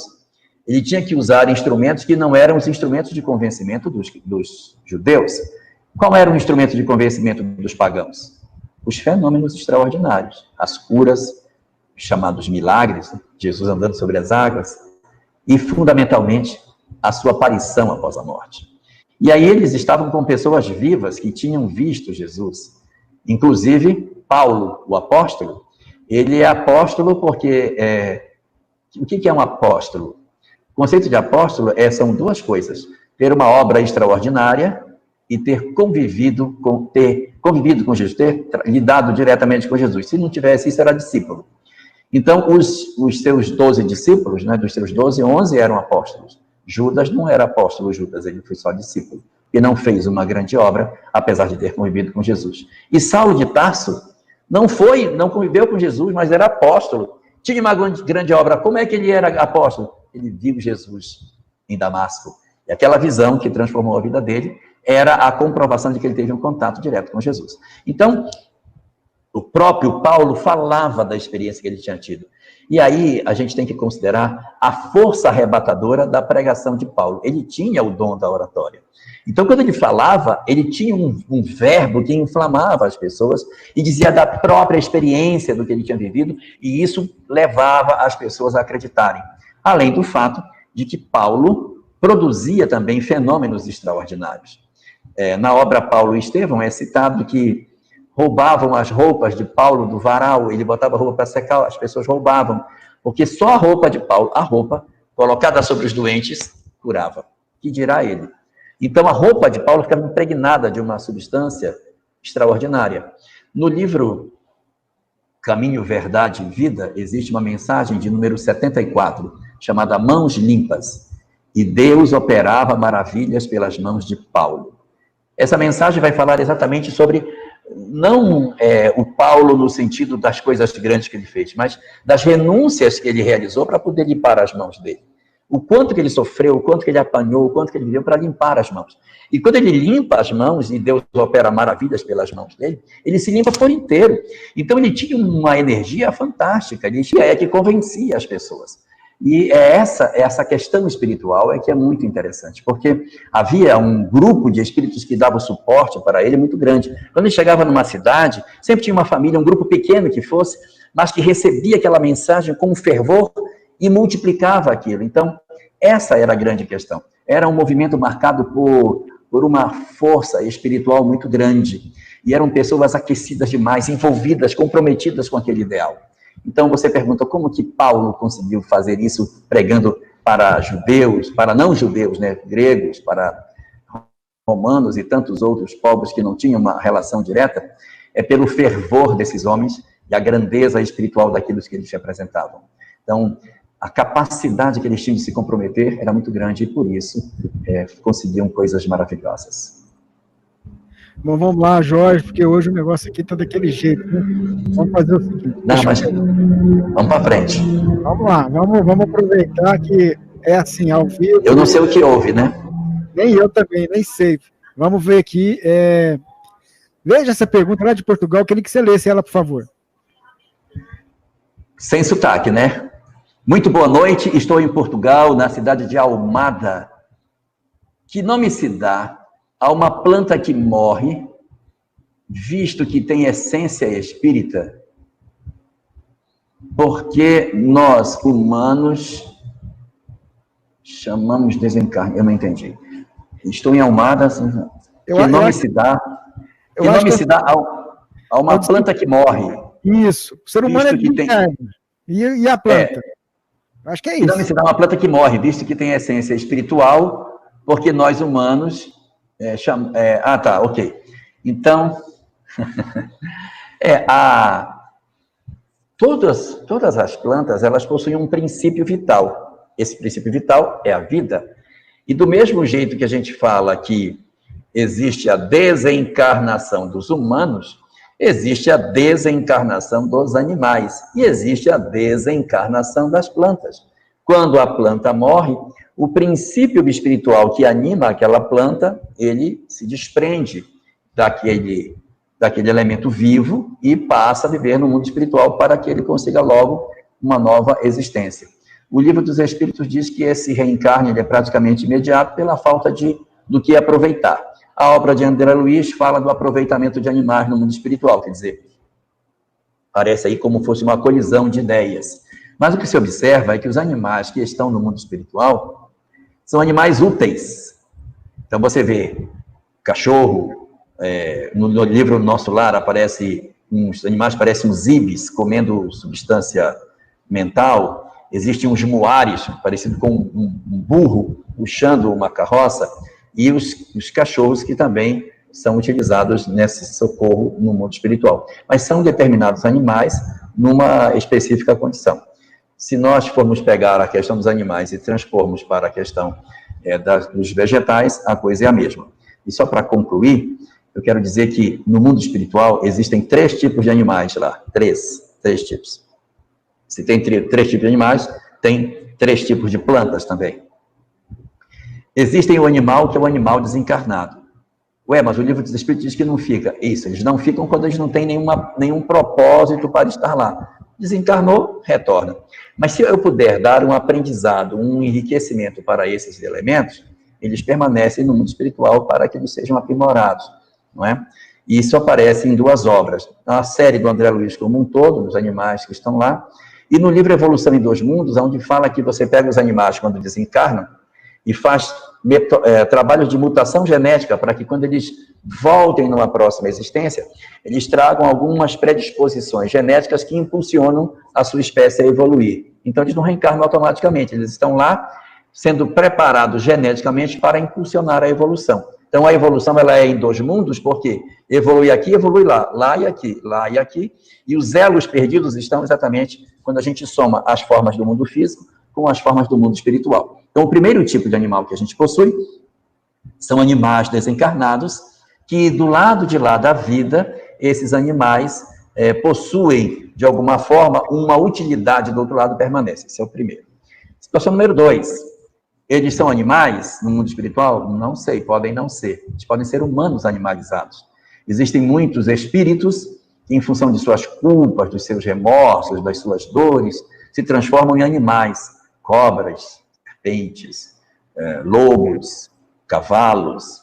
ele tinha que usar instrumentos que não eram os instrumentos de convencimento dos judeus. Qual era o instrumento de convencimento dos pagãos? Os fenômenos extraordinários, as curas, chamados milagres, Jesus andando sobre as águas, e, fundamentalmente, a sua aparição após a morte. E aí eles estavam com pessoas vivas que tinham visto Jesus. Inclusive, Paulo, o apóstolo, ele é apóstolo porque... o que é um apóstolo? O conceito de apóstolo são duas coisas. Ter uma obra extraordinária e ter convivido com Jesus, ter lidado diretamente com Jesus. Se não tivesse isso, era discípulo. Então, os seus 12 discípulos, né, dos seus 12, 11 eram apóstolos. Judas não era apóstolo, Judas, ele foi só discípulo. E não fez uma grande obra, apesar de ter convivido com Jesus. E Saulo de Tarso não conviveu com Jesus, mas era apóstolo. Tinha uma grande obra. Como é que ele era apóstolo? Ele viu Jesus em Damasco. E aquela visão que transformou a vida dele era a comprovação de que ele teve um contato direto com Jesus. Então, o próprio Paulo falava da experiência que ele tinha tido. E aí a gente tem que considerar a força arrebatadora da pregação de Paulo. Ele tinha o dom da oratória. Então, quando ele falava, ele tinha um verbo que inflamava as pessoas e dizia da própria experiência do que ele tinha vivido, e isso levava as pessoas a acreditarem. Além do fato de que Paulo produzia também fenômenos extraordinários. Na obra Paulo e Estevão é citado que roubavam as roupas de Paulo do varal, ele botava a roupa para secar, as pessoas roubavam, porque só a roupa de Paulo, a roupa colocada sobre os doentes, curava. Que dirá ele? Então a roupa de Paulo ficava impregnada de uma substância extraordinária. No livro Caminho, Verdade e Vida, existe uma mensagem de número 74, chamada Mãos Limpas, e Deus operava maravilhas pelas mãos de Paulo. Essa mensagem vai falar exatamente sobre não o Paulo no sentido das coisas grandes que ele fez, mas das renúncias que ele realizou para poder limpar as mãos dele. O quanto que ele sofreu, o quanto que ele apanhou, o quanto que ele viveu para limpar as mãos. E quando ele limpa as mãos, e Deus opera maravilhas pelas mãos dele, ele se limpa por inteiro. Então ele tinha uma energia fantástica, ele tinha que convencia as pessoas. E essa questão espiritual que é muito interessante, porque havia um grupo de espíritos que dava suporte para ele muito grande. Quando ele chegava numa cidade, sempre tinha uma família, um grupo pequeno que fosse, mas que recebia aquela mensagem com fervor e multiplicava aquilo. Então, essa era a grande questão. Era um movimento marcado por uma força espiritual muito grande. E eram pessoas aquecidas demais, envolvidas, comprometidas com aquele ideal. Então você pergunta como que Paulo conseguiu fazer isso pregando para judeus, para não judeus, né, gregos, para romanos e tantos outros povos que não tinham uma relação direta, é pelo fervor desses homens e a grandeza espiritual daqueles que eles se apresentavam. Então, a capacidade que eles tinham de se comprometer era muito grande e por isso conseguiam coisas maravilhosas. Bom, vamos lá, Jorge, porque hoje o negócio aqui tá daquele jeito, né? Vamos fazer o seguinte. Não, mas vamos para frente. Vamos lá, vamos aproveitar que é assim, ao vivo. Eu não sei o que houve, né? Nem eu também, nem sei. Vamos ver aqui. Veja essa pergunta lá de Portugal, queria que você lesse ela, por favor. Sem sotaque, né? Muito boa noite, estou em Portugal, na cidade de Almada. Que nome se dá a uma planta que morre, visto que tem essência espírita? Porque nós, humanos, chamamos de desencarne. Eu não entendi. Estou em Almada, assim, que nome se dá a uma planta que morre? Isso. O ser humano é desencarne. E a planta? Acho que é isso. Que nome se dá a uma planta que morre, visto que tem essência espiritual, porque nós, humanos, Tá, ok. Então, todas as plantas, elas possuem um princípio vital. Esse princípio vital é a vida. E do mesmo jeito que a gente fala que existe a desencarnação dos humanos, existe a desencarnação dos animais e existe a desencarnação das plantas. Quando a planta morre, o princípio espiritual que anima aquela planta, ele se desprende daquele elemento vivo e passa a viver no mundo espiritual para que ele consiga logo uma nova existência. O Livro dos Espíritos diz que esse reencarne ele é praticamente imediato pela falta do que aproveitar. A obra de André Luiz fala do aproveitamento de animais no mundo espiritual, quer dizer, parece aí como fosse uma colisão de ideias. Mas o que se observa é que os animais que estão no mundo espiritual são animais úteis. Então você vê cachorro, no livro Nosso Lar aparece uns animais, parecem uns ibis comendo substância mental. Existem uns muares, parecido com um burro puxando uma carroça, e os cachorros que também são utilizados nesse socorro no mundo espiritual. Mas são determinados animais numa específica condição. Se nós formos pegar a questão dos animais e transpormos para a questão dos vegetais, a coisa é a mesma. E só para concluir, eu quero dizer que no mundo espiritual existem 3 tipos de animais lá. 3 tipos. Se tem 3 tipos de animais, tem 3 tipos de plantas também. Existem o animal que é o animal desencarnado. Mas o Livro dos Espíritos diz que não fica. Isso, eles não ficam quando eles não têm nenhum propósito para estar lá. Desencarnou, retorna. Mas se eu puder dar um aprendizado, um enriquecimento para esses elementos, eles permanecem no mundo espiritual para que eles sejam aprimorados, não é? E isso aparece em 2 obras. A série do André Luiz como um todo, dos animais que estão lá, e no livro Evolução em 2 Mundos, onde fala que você pega os animais quando desencarnam e faz trabalhos de mutação genética para que quando eles voltem numa próxima existência, eles tragam algumas predisposições genéticas que impulsionam a sua espécie a evoluir. Então, eles não reencarnam automaticamente, eles estão lá sendo preparados geneticamente para impulsionar a evolução. Então, a evolução ela é em 2 mundos, porque evolui aqui, evolui lá, lá e aqui, e os elos perdidos estão exatamente quando a gente soma as formas do mundo físico com as formas do mundo espiritual. Então, o primeiro tipo de animal que a gente possui são animais desencarnados, que do lado de lá da vida, esses animais possuem, de alguma forma, uma utilidade do outro lado permanece. Esse é o primeiro. Situação número 2. Eles são animais no mundo espiritual? Não sei, podem não ser. Eles podem ser humanos animalizados. Existem muitos espíritos que, em função de suas culpas, dos seus remorsos, das suas dores, se transformam em animais. Cobras, serpentes, lobos, cavalos,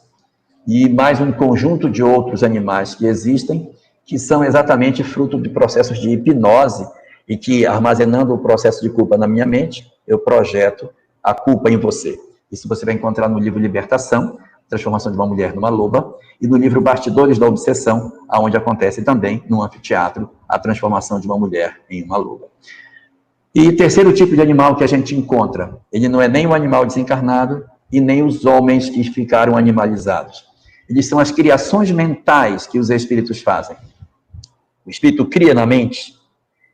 e mais um conjunto de outros animais que existem, que são exatamente fruto de processos de hipnose, e que, armazenando o processo de culpa na minha mente, eu projeto a culpa em você. Isso você vai encontrar no livro Libertação, Transformação de uma Mulher numa Loba, e no livro Bastidores da Obsessão, onde acontece também, num anfiteatro, a transformação de uma mulher em uma loba. E terceiro tipo de animal que a gente encontra, ele não é nem o animal desencarnado e nem os homens que ficaram animalizados. Eles são as criações mentais que os espíritos fazem. O espírito cria na mente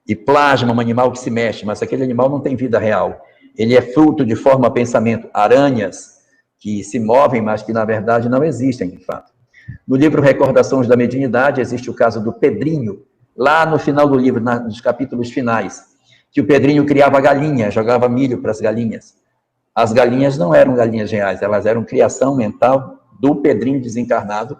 e plasma um animal que se mexe, mas aquele animal não tem vida real. Ele é fruto de forma pensamento, aranhas que se movem, mas que na verdade não existem, de fato. No livro Recordações da Mediunidade existe o caso do Pedrinho, lá no final do livro, nos capítulos finais, que o Pedrinho criava galinha, jogava milho para as galinhas. As galinhas não eram galinhas reais, elas eram criação mental do Pedrinho desencarnado,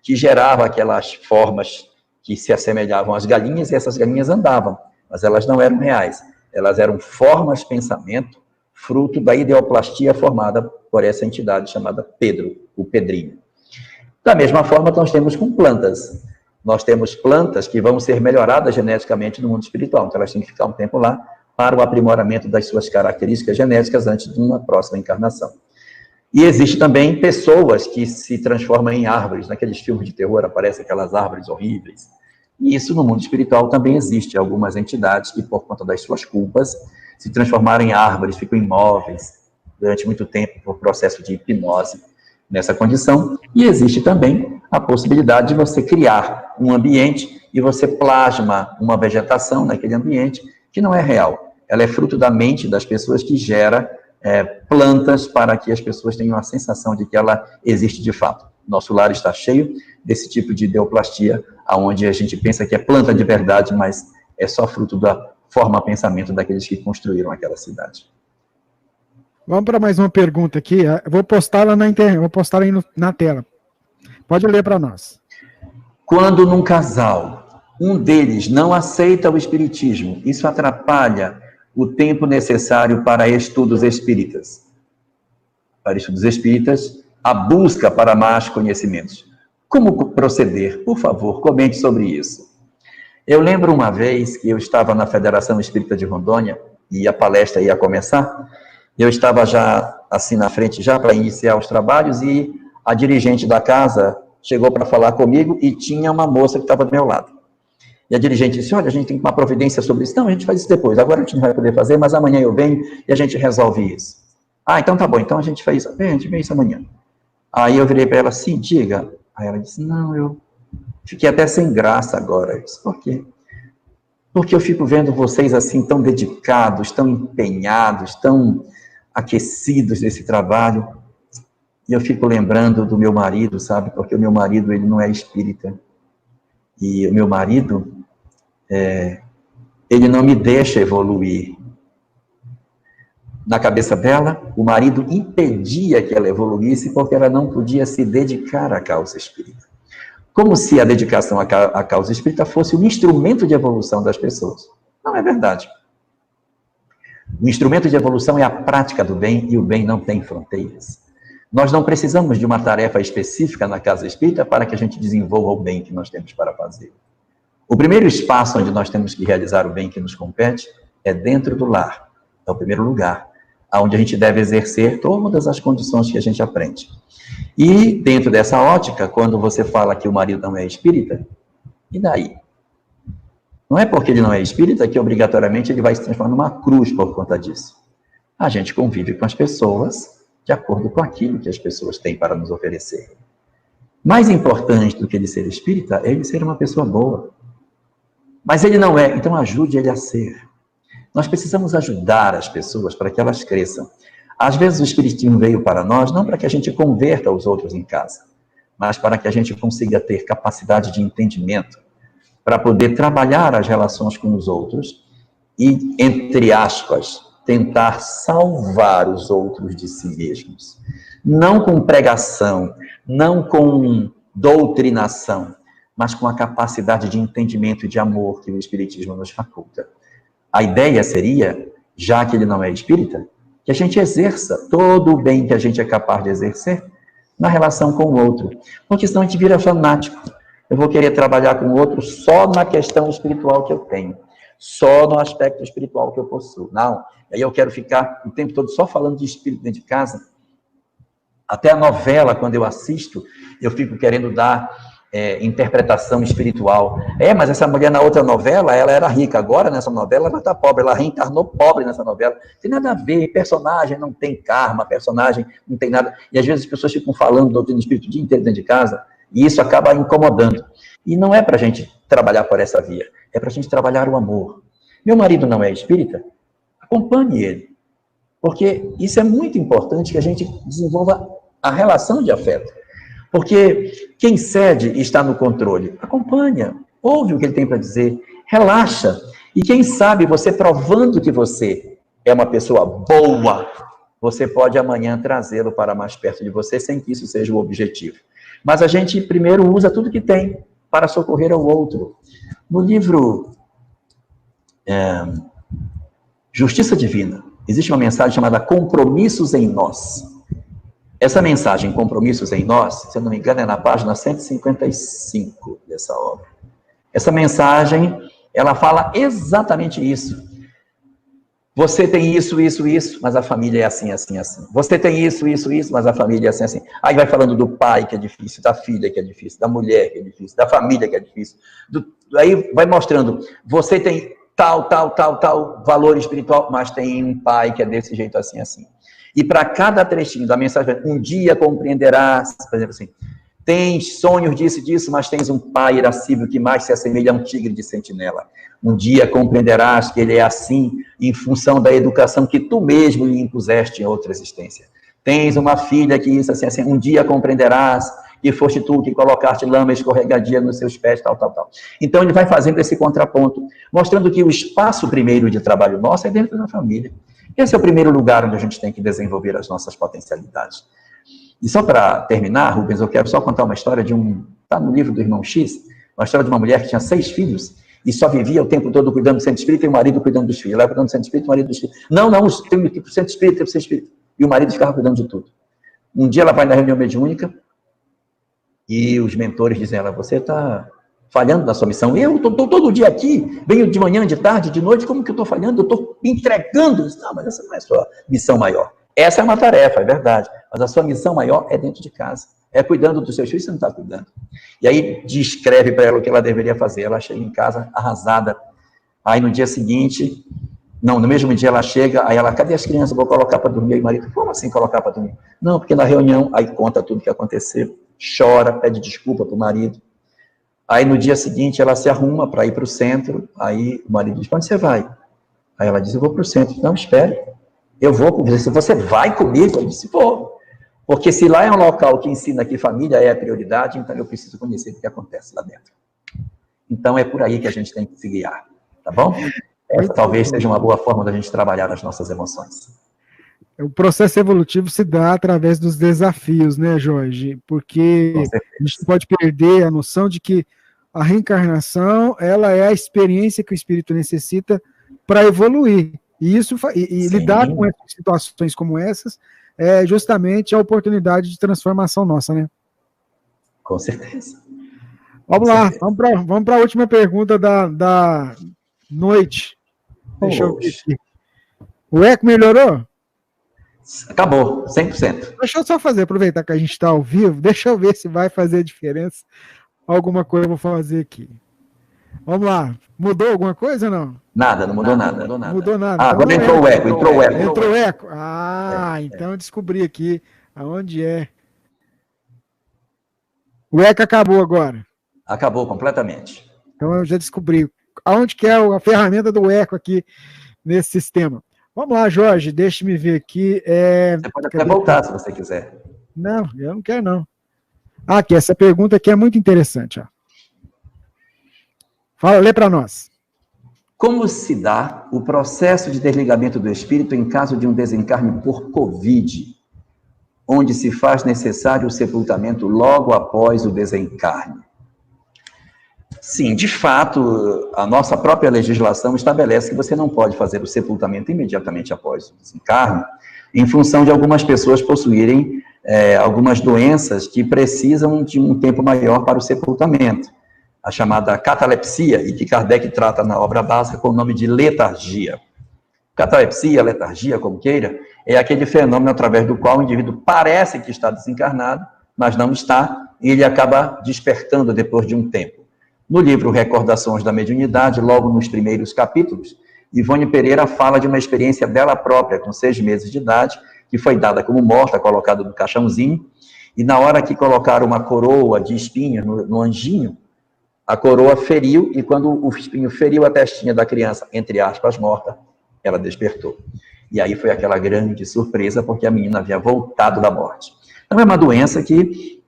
que gerava aquelas formas que se assemelhavam às galinhas, e essas galinhas andavam, mas elas não eram reais. Elas eram formas de pensamento, fruto da ideoplastia formada por essa entidade chamada Pedro, o Pedrinho. Da mesma forma, nós temos com plantas. Nós temos plantas que vão ser melhoradas geneticamente no mundo espiritual, então elas têm que ficar um tempo lá para o aprimoramento das suas características genéticas antes de uma próxima encarnação. E existe também pessoas que se transformam em árvores. Naqueles filmes de terror aparecem aquelas árvores horríveis. E isso no mundo espiritual também existe. Algumas entidades que, por conta das suas culpas, se transformaram em árvores, ficam imóveis durante muito tempo por processo de hipnose. nessa condição, e existe também a possibilidade de você criar um ambiente e você plasma uma vegetação naquele ambiente que não é real. Ela é fruto da mente das pessoas que gera plantas para que as pessoas tenham a sensação de que ela existe de fato. Nosso lar está cheio desse tipo de ideoplastia, onde a gente pensa que é planta de verdade, mas é só fruto da forma pensamento daqueles que construíram aquela cidade. Vamos para mais uma pergunta aqui. Eu vou postá-la na internet, vou postar aí na tela. Pode ler para nós. Quando num casal, um deles não aceita o espiritismo, isso atrapalha o tempo necessário para estudos espíritas. Para estudos espíritas, a busca para mais conhecimentos. Como proceder? Por favor, comente sobre isso. Eu lembro uma vez que eu estava na Federação Espírita de Rondônia e a palestra ia começar. Eu estava já assim na frente, já para iniciar os trabalhos, e a dirigente da casa chegou para falar comigo e tinha uma moça que estava do meu lado. E a dirigente disse, olha, a gente tem que tomar providência sobre isso. Não, a gente faz isso depois. Agora a gente não vai poder fazer, mas amanhã eu venho e a gente resolve isso. Ah, então tá bom, então a gente faz isso. Bem, a gente vem isso amanhã. Aí eu virei para ela, sim, diga. Aí ela disse, não, eu fiquei até sem graça agora. Eu disse, por quê? Porque eu fico vendo vocês assim tão dedicados, tão empenhados, tão aquecidos nesse trabalho. E eu fico lembrando do meu marido, sabe? Porque o meu marido, ele não é espírita. E o meu marido, ele não me deixa evoluir. Na cabeça dela, o marido impedia que ela evoluísse porque ela não podia se dedicar à causa espírita. Como se a dedicação à causa espírita fosse um instrumento de evolução das pessoas. Não é verdade. O instrumento de evolução é a prática do bem, e o bem não tem fronteiras. Nós não precisamos de uma tarefa específica na casa espírita para que a gente desenvolva o bem que nós temos para fazer. O primeiro espaço onde nós temos que realizar o bem que nos compete é dentro do lar. É o primeiro lugar, onde a gente deve exercer todas as condições que a gente aprende. E dentro dessa ótica, quando você fala que o marido não é espírita, e daí? Não é porque ele não é espírita que obrigatoriamente ele vai se transformar numa cruz por conta disso. A gente convive com as pessoas de acordo com aquilo que as pessoas têm para nos oferecer. Mais importante do que ele ser espírita é ele ser uma pessoa boa. Mas ele não é, então ajude ele a ser. Nós precisamos ajudar as pessoas para que elas cresçam. Às vezes o espiritismo veio para nós não para que a gente converta os outros em casa, mas para que a gente consiga ter capacidade de entendimento, para poder trabalhar as relações com os outros e, entre aspas, tentar salvar os outros de si mesmos. Não com pregação, não com doutrinação, mas com a capacidade de entendimento e de amor que o espiritismo nos faculta. A ideia seria, já que ele não é espírita, que a gente exerça todo o bem que a gente é capaz de exercer na relação com o outro. Porque senão a gente vira fanático. Eu vou querer trabalhar com o outro só na questão espiritual que eu tenho, só no aspecto espiritual que eu possuo. Não, aí eu quero ficar o tempo todo só falando de espírito dentro de casa. Até a novela, quando eu assisto, eu fico querendo dar interpretação espiritual. Mas essa mulher na outra novela, ela era rica. Agora, nessa novela, ela está pobre. Ela reencarnou pobre nessa novela. Não tem nada a ver. Personagem não tem karma, personagem não tem nada. E às vezes as pessoas ficam falando do doutrina espírita o dia inteiro dentro de casa, e isso acaba incomodando. E não é para a gente trabalhar por essa via. É para a gente trabalhar o amor. Meu marido não é espírita? Acompanhe ele. Porque isso é muito importante, que a gente desenvolva a relação de afeto. Porque quem cede e está no controle, acompanha, ouve o que ele tem para dizer, relaxa. E quem sabe, você provando que você é uma pessoa boa, você pode amanhã trazê-lo para mais perto de você, sem que isso seja o objetivo. Mas a gente primeiro usa tudo que tem para socorrer ao outro. No livro Justiça Divina, existe uma mensagem chamada Compromissos em Nós. Essa mensagem, Compromissos em Nós, se eu não me engano, é na página 155 dessa obra. Essa mensagem, ela fala exatamente isso. Você tem isso, isso, isso, mas a família é assim, assim, assim. Você tem isso, isso, isso, mas a família é assim, assim. Aí vai falando do pai, que é difícil, da filha, que é difícil, da mulher, que é difícil, da família, que é difícil. Aí vai mostrando, você tem tal valor espiritual, mas tem um pai que é desse jeito, assim, assim. E para cada trechinho da mensagem, um dia compreenderás, por exemplo assim, tens sonhos disso e disso, mas tens um pai irascível que mais se assemelha a um tigre de sentinela. Um dia compreenderás que ele é assim em função da educação que tu mesmo lhe impuseste em outra existência. Tens uma filha que isso assim, um dia compreenderás que foste tu que colocaste lama escorregadia nos seus pés, tal. Então ele vai fazendo esse contraponto, mostrando que o espaço primeiro de trabalho nosso é dentro da família. Esse é o primeiro lugar onde a gente tem que desenvolver as nossas potencialidades. E só para terminar, Rubens, eu quero só contar uma história está no livro do Irmão X, uma história de uma mulher que tinha 6 filhos e só vivia o tempo todo cuidando do centro espírita e o marido cuidando dos filhos. Ela cuidando do centro espírita e o marido dos filhos. Não, tem que ir para o centro espírita, tem que ir para o centro espírita. E o marido ficava cuidando de tudo. Um dia ela vai na reunião mediúnica e os mentores dizem a ela, você está falhando na sua missão. Eu estou todo dia aqui, venho de manhã, de tarde, de noite, como que eu estou falhando? Eu estou entregando. Não, mas essa não é a sua missão maior. Essa é uma tarefa, é verdade, mas a sua missão maior é dentro de casa. É cuidando dos seus filhos, você não está cuidando. E aí descreve para ela o que ela deveria fazer. Ela chega em casa arrasada. Aí no dia seguinte, no mesmo dia ela chega, aí ela, cadê as crianças? Vou colocar para dormir. Aí o marido, como assim colocar para dormir? Não, porque na reunião, aí conta tudo o que aconteceu, chora, pede desculpa para o marido. Aí no dia seguinte ela se arruma para ir para o centro, aí o marido diz, para onde você vai? Aí ela diz, eu vou para o centro. Não, espere, eu vou com você. Você vai comigo? Eu disse, vou. Porque se lá é um local que ensina que família é a prioridade, então eu preciso conhecer o que acontece lá dentro. Então é por aí que a gente tem que se guiar, tá bom? Essa talvez seja uma boa forma da gente trabalhar as nossas emoções. O processo evolutivo se dá através dos desafios, né, Jorge? Porque a gente pode perder a noção de que a reencarnação, ela é a experiência que o espírito necessita para evoluir. E isso lidar com situações como essas é justamente a oportunidade de transformação nossa, né? Com certeza. Vamos lá, vamos para a última pergunta da noite. Deixa eu ver aqui. O eco melhorou? Acabou, 100%. Deixa eu só aproveitar que a gente está ao vivo, deixa eu ver se vai fazer diferença. Alguma coisa eu vou fazer aqui. Vamos lá. Mudou alguma coisa ou não? Nada, não mudou nada. Mudou nada. Ah, agora entrou o eco, Entrou o eco. Ah, então eu descobri aqui aonde é. O eco acabou agora. Acabou completamente. Então eu já descobri aonde que é a ferramenta do eco aqui nesse sistema. Vamos lá, Jorge, deixa-me ver aqui. Você pode até voltar, se você quiser. Não, eu não quero, não. Aqui, essa pergunta aqui é muito interessante. Ó. Fala, lê para nós. Como se dá o processo de desligamento do espírito em caso de um desencarne por Covid, onde se faz necessário o sepultamento logo após o desencarne? Sim, de fato, a nossa própria legislação estabelece que você não pode fazer o sepultamento imediatamente após o desencarne, em função de algumas pessoas possuírem algumas doenças que precisam de um tempo maior para o sepultamento, a chamada catalepsia, e que Kardec trata na obra básica com o nome de letargia. Catalepsia, letargia, como queira, é aquele fenômeno através do qual o indivíduo parece que está desencarnado, mas não está, e ele acaba despertando depois de um tempo. No livro Recordações da Mediunidade, logo nos primeiros capítulos, Ivone Pereira fala de uma experiência dela própria, com 6 meses de idade, que foi dada como morta, colocada no caixãozinho, e na hora que colocaram uma coroa de espinhos no anjinho, a coroa feriu, e quando o espinho feriu a testinha da criança, entre aspas, morta, ela despertou. E aí foi aquela grande surpresa, porque a menina havia voltado da morte. Então é uma doença que,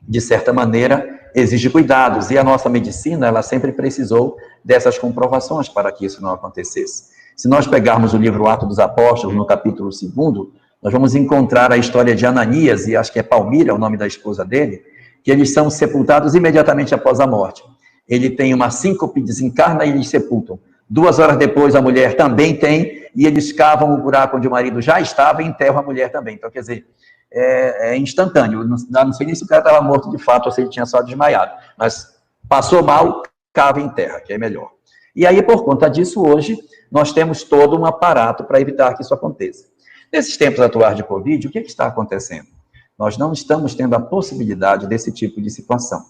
de certa maneira, exige cuidados, e a nossa medicina, ela sempre precisou dessas comprovações para que isso não acontecesse. Se nós pegarmos o livro Atos dos Apóstolos, no capítulo 2º, nós vamos encontrar a história de Ananias, e acho que é Palmira, o nome da esposa dele, que eles são sepultados imediatamente após a morte. Ele tem uma síncope, desencarna e eles sepultam. 2 horas depois, a mulher também tem, e eles cavam o buraco onde o marido já estava e enterram a mulher também. Então, quer dizer, é instantâneo. Não sei nem se o cara estava morto de fato ou se ele tinha só desmaiado. Mas passou mal, cava em terra, que é melhor. E aí, por conta disso, hoje, nós temos todo um aparato para evitar que isso aconteça. Nesses tempos atuais de Covid, o que está acontecendo? Nós não estamos tendo a possibilidade desse tipo de situação.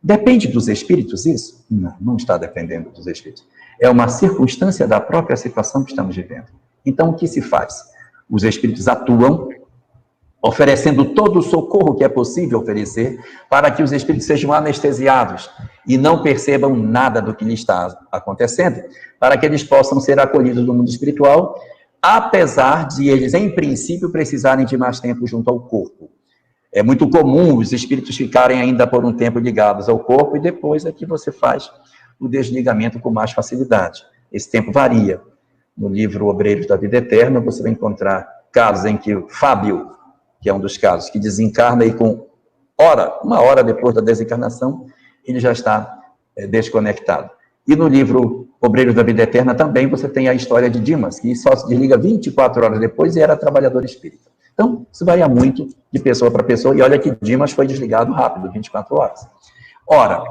Depende dos espíritos isso? Não, não está dependendo dos espíritos. É uma circunstância da própria situação que estamos vivendo. Então, o que se faz? Os espíritos atuam, oferecendo todo o socorro que é possível oferecer para que os espíritos sejam anestesiados e não percebam nada do que lhe está acontecendo, para que eles possam ser acolhidos no mundo espiritual, apesar de eles, em princípio, precisarem de mais tempo junto ao corpo. É muito comum os espíritos ficarem ainda por um tempo ligados ao corpo e depois é que você faz o desligamento com mais facilidade. Esse tempo varia. No livro Obreiros da Vida Eterna, você vai encontrar casos em que o Fábio, que é um dos casos, que desencarna e com uma hora depois da desencarnação, ele já está desconectado. E no livro Obreiros da Vida Eterna também você tem a história de Dimas, que só se desliga 24 horas depois e era trabalhador espírita. Então, isso varia muito de pessoa para pessoa, e olha que Dimas foi desligado rápido, 24 horas. Ora,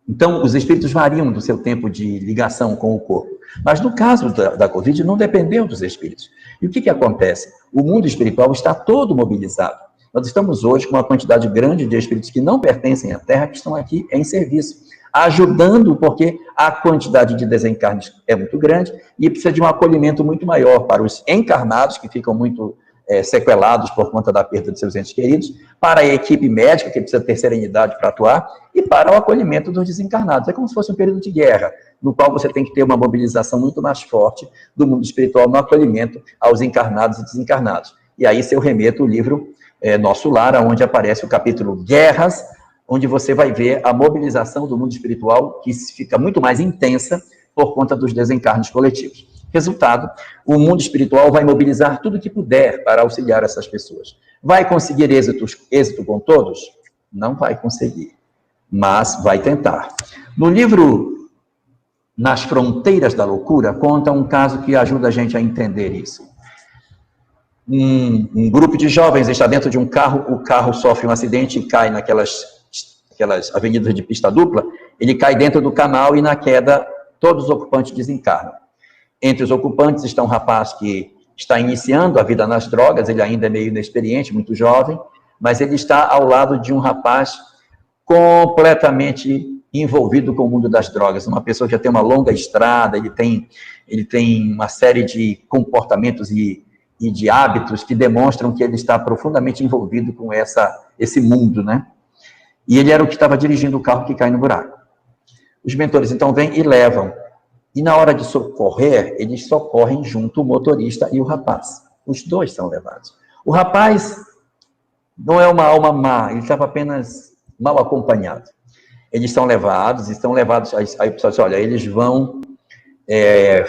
então, os espíritos variam do seu tempo de ligação com o corpo. Mas no caso da Covid, não dependeu dos espíritos. E o que acontece? O mundo espiritual está todo mobilizado. Nós estamos hoje com uma quantidade grande de espíritos que não pertencem à Terra, que estão aqui em serviço, ajudando, porque a quantidade de desencarnes é muito grande e precisa de um acolhimento muito maior para os encarnados, que ficam muito sequelados por conta da perda de seus entes queridos, para a equipe médica, que precisa ter serenidade para atuar, e para o acolhimento dos desencarnados. É como se fosse um período de guerra, no qual você tem que ter uma mobilização muito mais forte do mundo espiritual no acolhimento aos encarnados e desencarnados. E aí, se eu remeto o livro Nosso Lar, onde aparece o capítulo Guerras, onde você vai ver a mobilização do mundo espiritual, que fica muito mais intensa por conta dos desencarnes coletivos. Resultado, o mundo espiritual vai mobilizar tudo que puder para auxiliar essas pessoas. Vai conseguir êxito com todos? Não vai conseguir, mas vai tentar. No livro Nas Fronteiras da Loucura, conta um caso que ajuda a gente a entender isso. Um grupo de jovens está dentro de um carro, o carro sofre um acidente e cai naquelas avenidas de pista dupla, ele cai dentro do canal e na queda todos os ocupantes desencarnam. Entre os ocupantes está um rapaz que está iniciando a vida nas drogas, ele ainda é meio inexperiente, muito jovem, mas ele está ao lado de um rapaz completamente envolvido com o mundo das drogas, uma pessoa que já tem uma longa estrada, ele tem uma série de comportamentos e de hábitos que demonstram que ele está profundamente envolvido com esse mundo, né? E ele era o que estava dirigindo o carro que cai no buraco. Os mentores então vêm e levam. E na hora de socorrer, eles socorrem junto o motorista e o rapaz. Os dois são levados. O rapaz não é uma alma má, ele estava apenas mal acompanhado. Eles são levados, aí o pessoal diz, olha, eles vão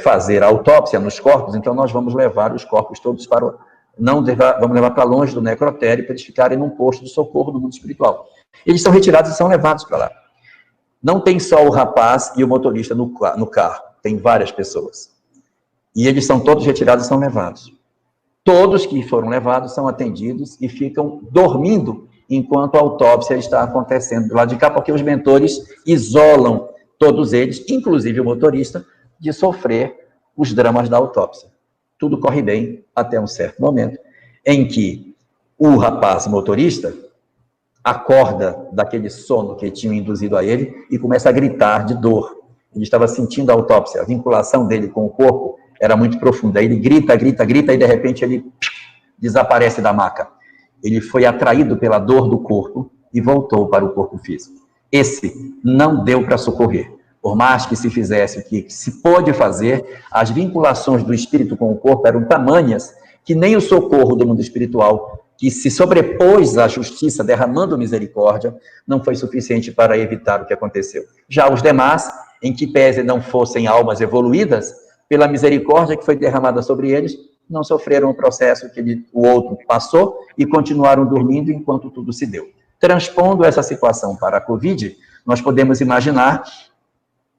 fazer a autópsia nos corpos, então nós vamos levar os corpos todos vamos levar para longe do necrotério, para eles ficarem num posto de socorro do mundo espiritual. Eles são retirados e são levados para lá. Não tem só o rapaz e o motorista no carro, tem várias pessoas. E eles são todos retirados e são levados. Todos que foram levados são atendidos e ficam dormindo enquanto a autópsia está acontecendo do lado de cá, porque os mentores isolam todos eles, inclusive o motorista, de sofrer os dramas da autópsia. Tudo corre bem até um certo momento em que o rapaz motorista acorda daquele sono que tinham induzido a ele e começa a gritar de dor. Ele estava sentindo a autópsia, a vinculação dele com o corpo era muito profunda. Ele grita, e de repente ele desaparece da maca. Ele foi atraído pela dor do corpo e voltou para o corpo físico. Esse não deu para socorrer. Por mais que se fizesse o que se pôde fazer, as vinculações do espírito com o corpo eram tamanhas que nem o socorro do mundo espiritual, que se sobrepôs à justiça derramando misericórdia, não foi suficiente para evitar o que aconteceu. Já os demais, em que pese não fossem almas evoluídas, pela misericórdia que foi derramada sobre eles, não sofreram o processo que o outro passou e continuaram dormindo enquanto tudo se deu. Transpondo essa situação para a Covid, nós podemos imaginar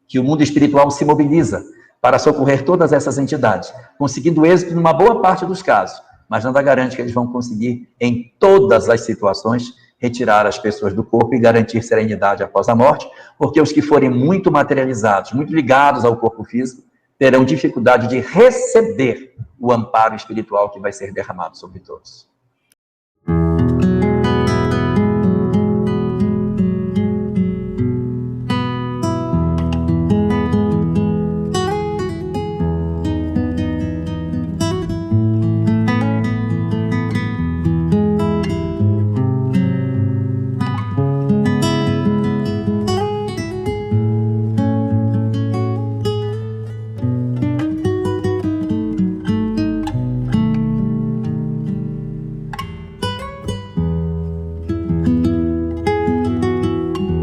que o mundo espiritual se mobiliza para socorrer todas essas entidades, conseguindo êxito numa boa parte dos casos, mas nada garante que eles vão conseguir, em todas as situações, retirar as pessoas do corpo e garantir serenidade após a morte, porque os que forem muito materializados, muito ligados ao corpo físico, terão dificuldade de receber o amparo espiritual que vai ser derramado sobre todos.